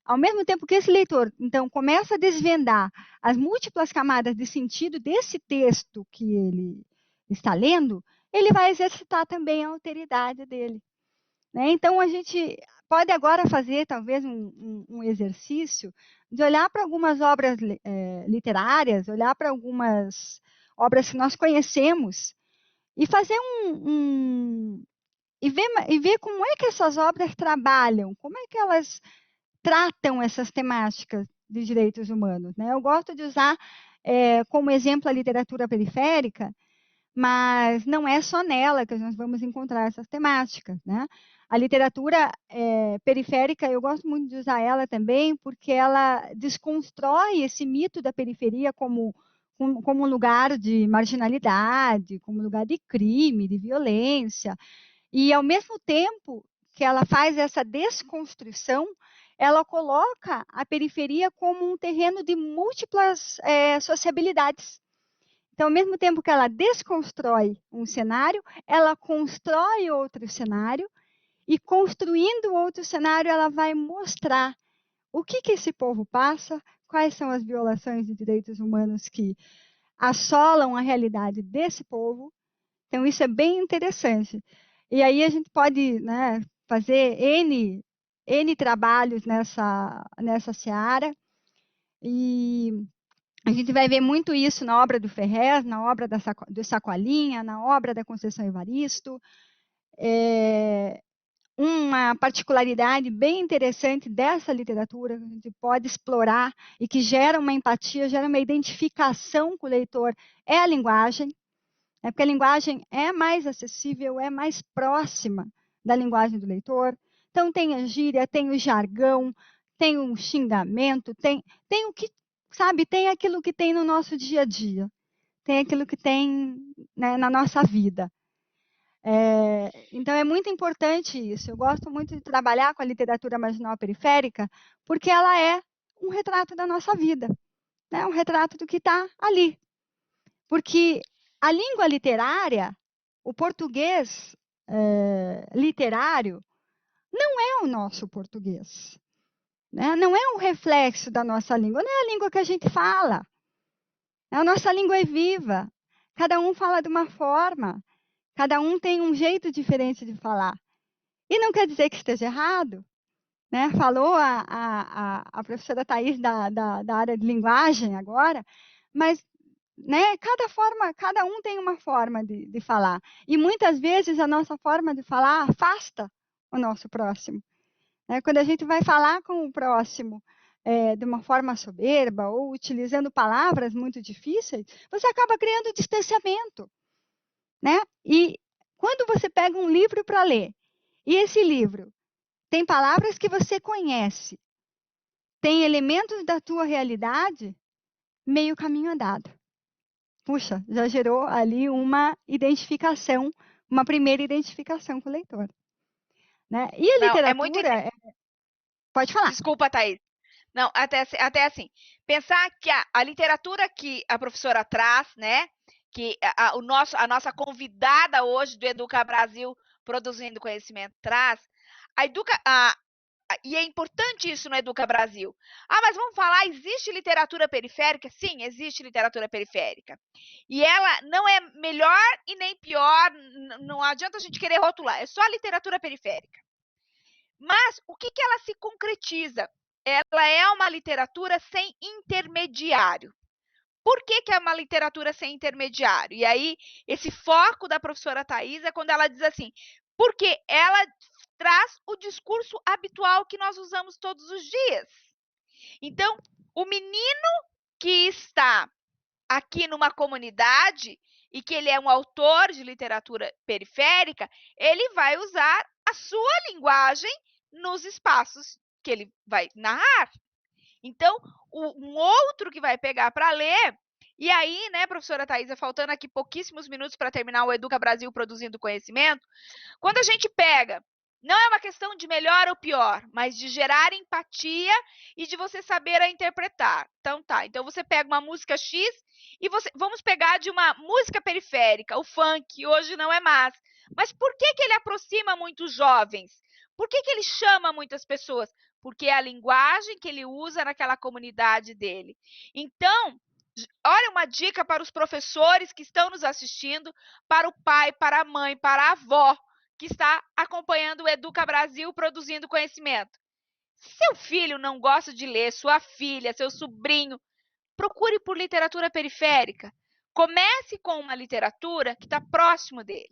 ao mesmo tempo que esse leitor, então, começa a desvendar as múltiplas camadas de sentido desse texto que ele está lendo, ele vai exercitar também a alteridade dele, né? Então, a gente pode agora fazer, talvez, um exercício de olhar para algumas obras literárias, olhar para algumas obras que nós conhecemos e fazer e ver como é que essas obras trabalham, como é que elas tratam essas temáticas de direitos humanos, né? Eu gosto de usar como exemplo a literatura periférica, mas não é só nela que nós vamos encontrar essas temáticas, né? A literatura periférica, eu gosto muito de usar ela também, porque ela desconstrói esse mito da periferia como um lugar de marginalidade, como lugar de crime, de violência. E, ao mesmo tempo que ela faz essa desconstrução, ela coloca a periferia como um terreno de múltiplas sociabilidades. Então, ao mesmo tempo que ela desconstrói um cenário, ela constrói outro cenário, e construindo outro cenário, ela vai mostrar o que esse povo passa, quais são as violações de direitos humanos que assolam a realidade desse povo. Então, isso é bem interessante. E aí a gente pode, né, fazer N trabalhos nessa seara, e a gente vai ver muito isso na obra do Ferrez, na obra do Sacolinha, na obra da Conceição Evaristo. Uma particularidade bem interessante dessa literatura que a gente pode explorar e que gera uma empatia, gera uma identificação com o leitor, é a linguagem, porque a linguagem é mais acessível, é mais próxima da linguagem do leitor. Então, tem a gíria, tem o jargão, tem o xingamento, tem o que sabe, tem aquilo que tem no nosso dia a dia, tem aquilo que tem, né, na nossa vida. Então, é muito importante isso. Eu gosto muito de trabalhar com a literatura marginal periférica, porque ela é um retrato da nossa vida, né? Um retrato do que está ali. Porque a língua literária, o português literário, não é o nosso português, né? Não é um reflexo da nossa língua, não é a língua que a gente fala. A nossa língua é viva, cada um fala de uma forma, cada um tem um jeito diferente de falar. E não quer dizer que esteja errado, né? Falou a professora Thais da área de linguagem agora, mas, né, cada um tem uma forma de falar. E muitas vezes a nossa forma de falar afasta o nosso próximo, né? Quando a gente vai falar com o próximo de uma forma soberba ou utilizando palavras muito difíceis, você acaba criando distanciamento, né? E quando você pega um livro para ler, e esse livro tem palavras que você conhece, tem elementos da tua realidade, meio caminho andado. Puxa, já gerou ali uma identificação, uma primeira identificação com o leitor, né? E a Não, é muito. literatura, pode falar. Desculpa, Thaís. Não, até assim, pensar que a literatura que a professora traz, né? Que a nossa convidada hoje do Educa Brasil produzindo conhecimento traz, e é importante isso no Educa Brasil. Mas vamos falar, existe literatura periférica? Sim, existe literatura periférica. E ela não é melhor e nem pior, não adianta a gente querer rotular, é só literatura periférica. Mas o que ela se concretiza? Ela é uma literatura sem intermediário. Por que é uma literatura sem intermediário? E aí, esse foco da professora Thais é quando ela diz assim, porque ela traz o discurso habitual que nós usamos todos os dias. Então, o menino que está aqui numa comunidade e que ele é um autor de literatura periférica, ele vai usar a sua linguagem nos espaços que ele vai narrar. Então, um outro que vai pegar para ler, e aí, né, professora Thaisa, faltando aqui pouquíssimos minutos para terminar o Educa Brasil produzindo conhecimento, quando a gente pega, não é uma questão de melhor ou pior, mas de gerar empatia e de você saber a interpretar. Então tá, então você pega uma música X e vamos pegar de uma música periférica, o funk, hoje não é mais. Mas por que ele aproxima muitos jovens? Por que ele chama muitas pessoas? Porque é a linguagem que ele usa naquela comunidade dele. Então, olha uma dica para os professores que estão nos assistindo, para o pai, para a mãe, para a avó que está acompanhando o Educa Brasil produzindo conhecimento. Se seu filho não gosta de ler, sua filha, seu sobrinho, procure por literatura periférica. Comece com uma literatura que está próximo dele.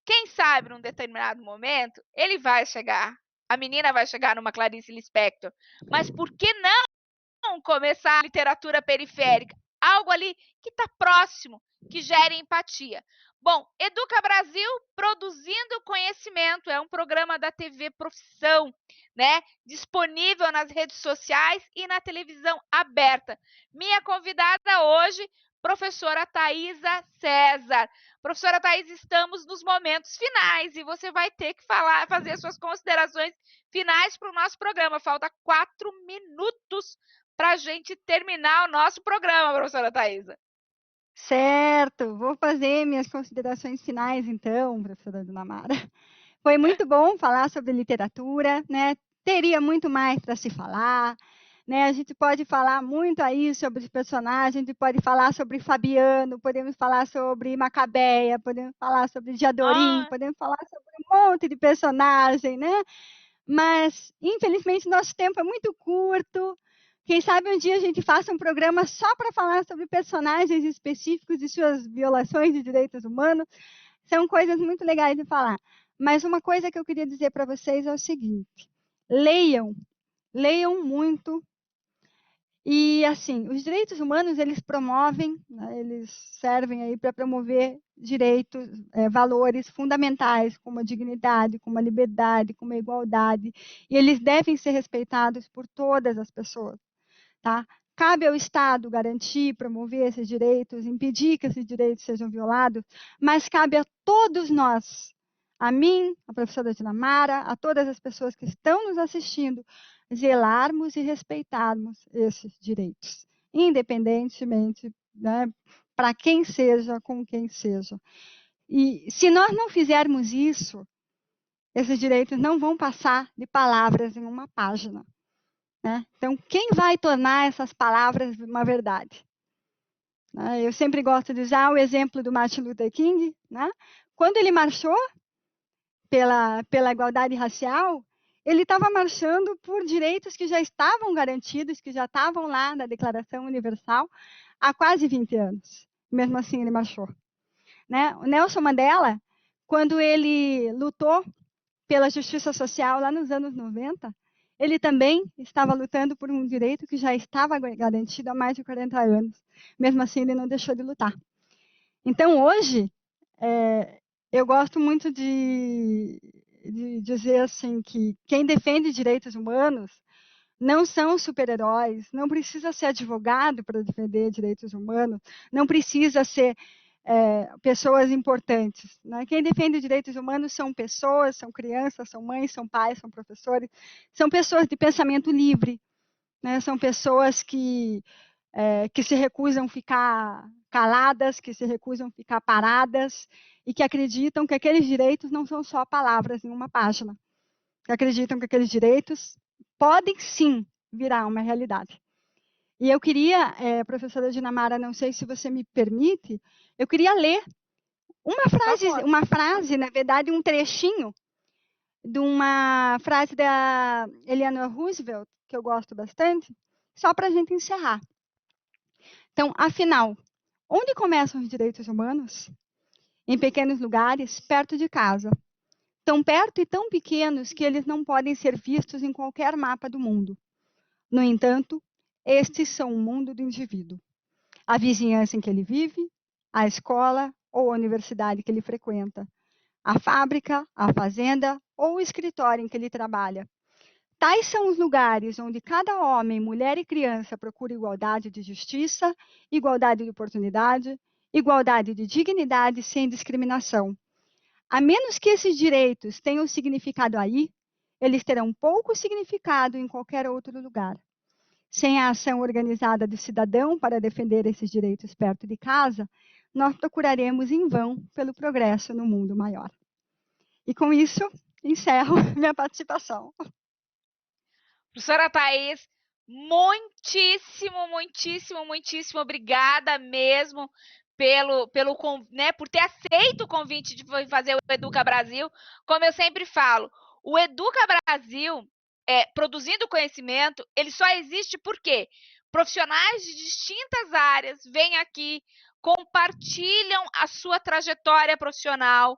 Quem sabe, num determinado momento, ele vai chegar, a menina vai chegar numa Clarice Lispector. Mas por que não começar a literatura periférica? Algo ali que está próximo, que gere empatia. Bom, Educa Brasil produzindo conhecimento, é um programa da TV Profissão, né? Disponível nas redes sociais e na televisão aberta. Minha convidada hoje, professora Thaisa César. Professora Thaís, estamos nos momentos finais e você vai ter que fazer suas considerações finais para o nosso programa. Falta 4 minutos para a gente terminar o nosso programa, professora Thaisa. Certo, vou fazer minhas considerações finais, então, professora Dona Mara. Foi muito bom falar sobre literatura, né? Teria muito mais para se falar, né? A gente pode falar muito aí sobre os personagens, a gente pode falar sobre Fabiano, podemos falar sobre Macabeia, podemos falar sobre Diadorim, podemos falar sobre um monte de personagem, né? Mas, infelizmente, nosso tempo é muito curto. Quem sabe um dia a gente faça um programa só para falar sobre personagens específicos e suas violações de direitos humanos. São coisas muito legais de falar. Mas uma coisa que eu queria dizer para vocês é o seguinte: leiam, leiam muito. E assim, os direitos humanos eles promovem, né, eles servem aí para promover direitos, valores fundamentais como a dignidade, como a liberdade, como a igualdade, e eles devem ser respeitados por todas as pessoas, tá? Cabe ao Estado garantir, promover esses direitos, impedir que esses direitos sejam violados, mas cabe a todos nós, a mim, a professora Dinamara, a todas as pessoas que estão nos assistindo, zelarmos e respeitarmos esses direitos, independentemente, né, para quem seja, com quem seja. E se nós não fizermos isso, esses direitos não vão passar de palavras em uma página. Né? Então, quem vai tornar essas palavras uma verdade? Né? Eu sempre gosto de usar o exemplo do Martin Luther King. Né? Quando ele marchou pela igualdade racial, ele estava marchando por direitos que já estavam garantidos, que já estavam lá na Declaração Universal há quase 20 anos. Mesmo assim, ele marchou. Né? O Nelson Mandela, quando ele lutou pela justiça social lá nos anos 90, ele também estava lutando por um direito que já estava garantido há mais de 40 anos. Mesmo assim, ele não deixou de lutar. Então, hoje, eu gosto muito de dizer assim que quem defende direitos humanos não são super-heróis, não precisa ser advogado para defender direitos humanos, não precisa ser pessoas importantes. Né? Quem defende direitos humanos são pessoas, são crianças, são mães, são pais, são professores, são pessoas de pensamento livre, né? São pessoas que se recusam a ficar caladas, que se recusam a ficar paradas e que acreditam que aqueles direitos não são só palavras em uma página, que acreditam que aqueles direitos podem sim virar uma realidade. E eu queria, professora Dinamara, não sei se você me permite, eu queria ler uma frase, na verdade, um trechinho de uma frase da Eleanor Roosevelt, que eu gosto bastante, só para a gente encerrar. Então, afinal, onde começam os direitos humanos? Em pequenos lugares, perto de casa. Tão perto e tão pequenos que eles não podem ser vistos em qualquer mapa do mundo. No entanto, estes são o mundo do indivíduo. A vizinhança em que ele vive, a escola ou a universidade que ele frequenta, a fábrica, a fazenda ou o escritório em que ele trabalha. Tais são os lugares onde cada homem, mulher e criança procura igualdade de justiça, igualdade de oportunidade, igualdade de dignidade sem discriminação. A menos que esses direitos tenham significado aí, eles terão pouco significado em qualquer outro lugar. Sem a ação organizada do cidadão para defender esses direitos perto de casa, nós procuraremos em vão pelo progresso no mundo maior. E com isso, encerro minha participação. Professora Thaís, muitíssimo obrigada mesmo por ter aceito o convite de fazer o Educa Brasil. Como eu sempre falo, o Educa Brasil, produzindo conhecimento, ele só existe porque profissionais de distintas áreas vêm aqui, compartilham a sua trajetória profissional,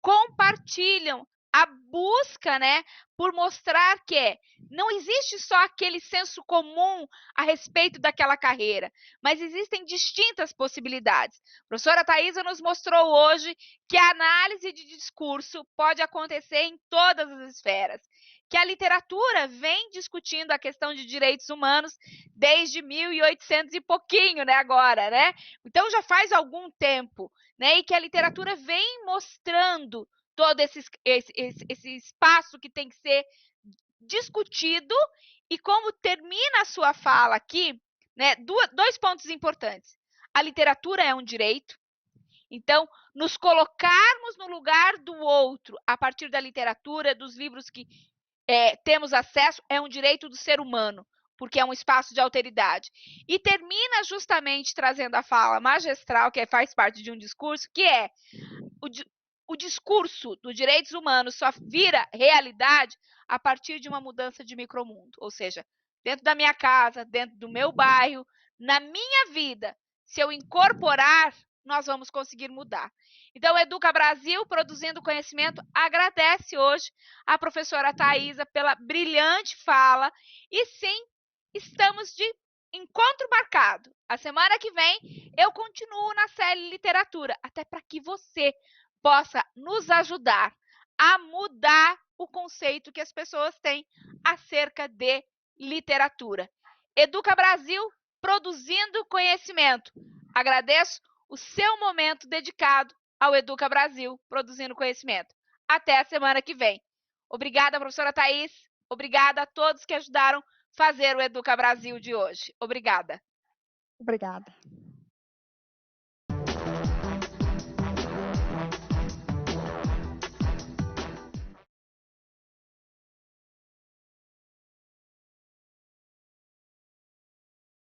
compartilham a busca, né, por mostrar que não existe só aquele senso comum a respeito daquela carreira, mas existem distintas possibilidades. A professora Thaisa nos mostrou hoje que a análise de discurso pode acontecer em todas as esferas, que a literatura vem discutindo a questão de direitos humanos desde 1800 e pouquinho, né, agora, né? Então já faz algum tempo, né, e que a literatura vem mostrando todo esse espaço que tem que ser discutido. E como termina a sua fala aqui, né, dois pontos importantes. A literatura é um direito, então nos colocarmos no lugar do outro a partir da literatura, dos livros que temos acesso, é um direito do ser humano, porque é um espaço de alteridade. E termina justamente trazendo a fala magistral, que faz parte de um discurso, que é o discurso dos direitos humanos só vira realidade a partir de uma mudança de micromundo, ou seja, dentro da minha casa, dentro do meu bairro, na minha vida, se eu incorporar, nós vamos conseguir mudar. Então, o Educa Brasil, produzindo conhecimento, agradece hoje a professora Thaisa pela brilhante fala e sim, estamos de encontro marcado. A semana que vem eu continuo na série Literatura, até para que você possa nos ajudar a mudar o conceito que as pessoas têm acerca de literatura. Educa Brasil produzindo conhecimento. Agradeço o seu momento dedicado ao Educa Brasil, produzindo conhecimento. Até a semana que vem. Obrigada, professora Thaís. Obrigada a todos que ajudaram a fazer o Educa Brasil de hoje. Obrigada. Obrigada.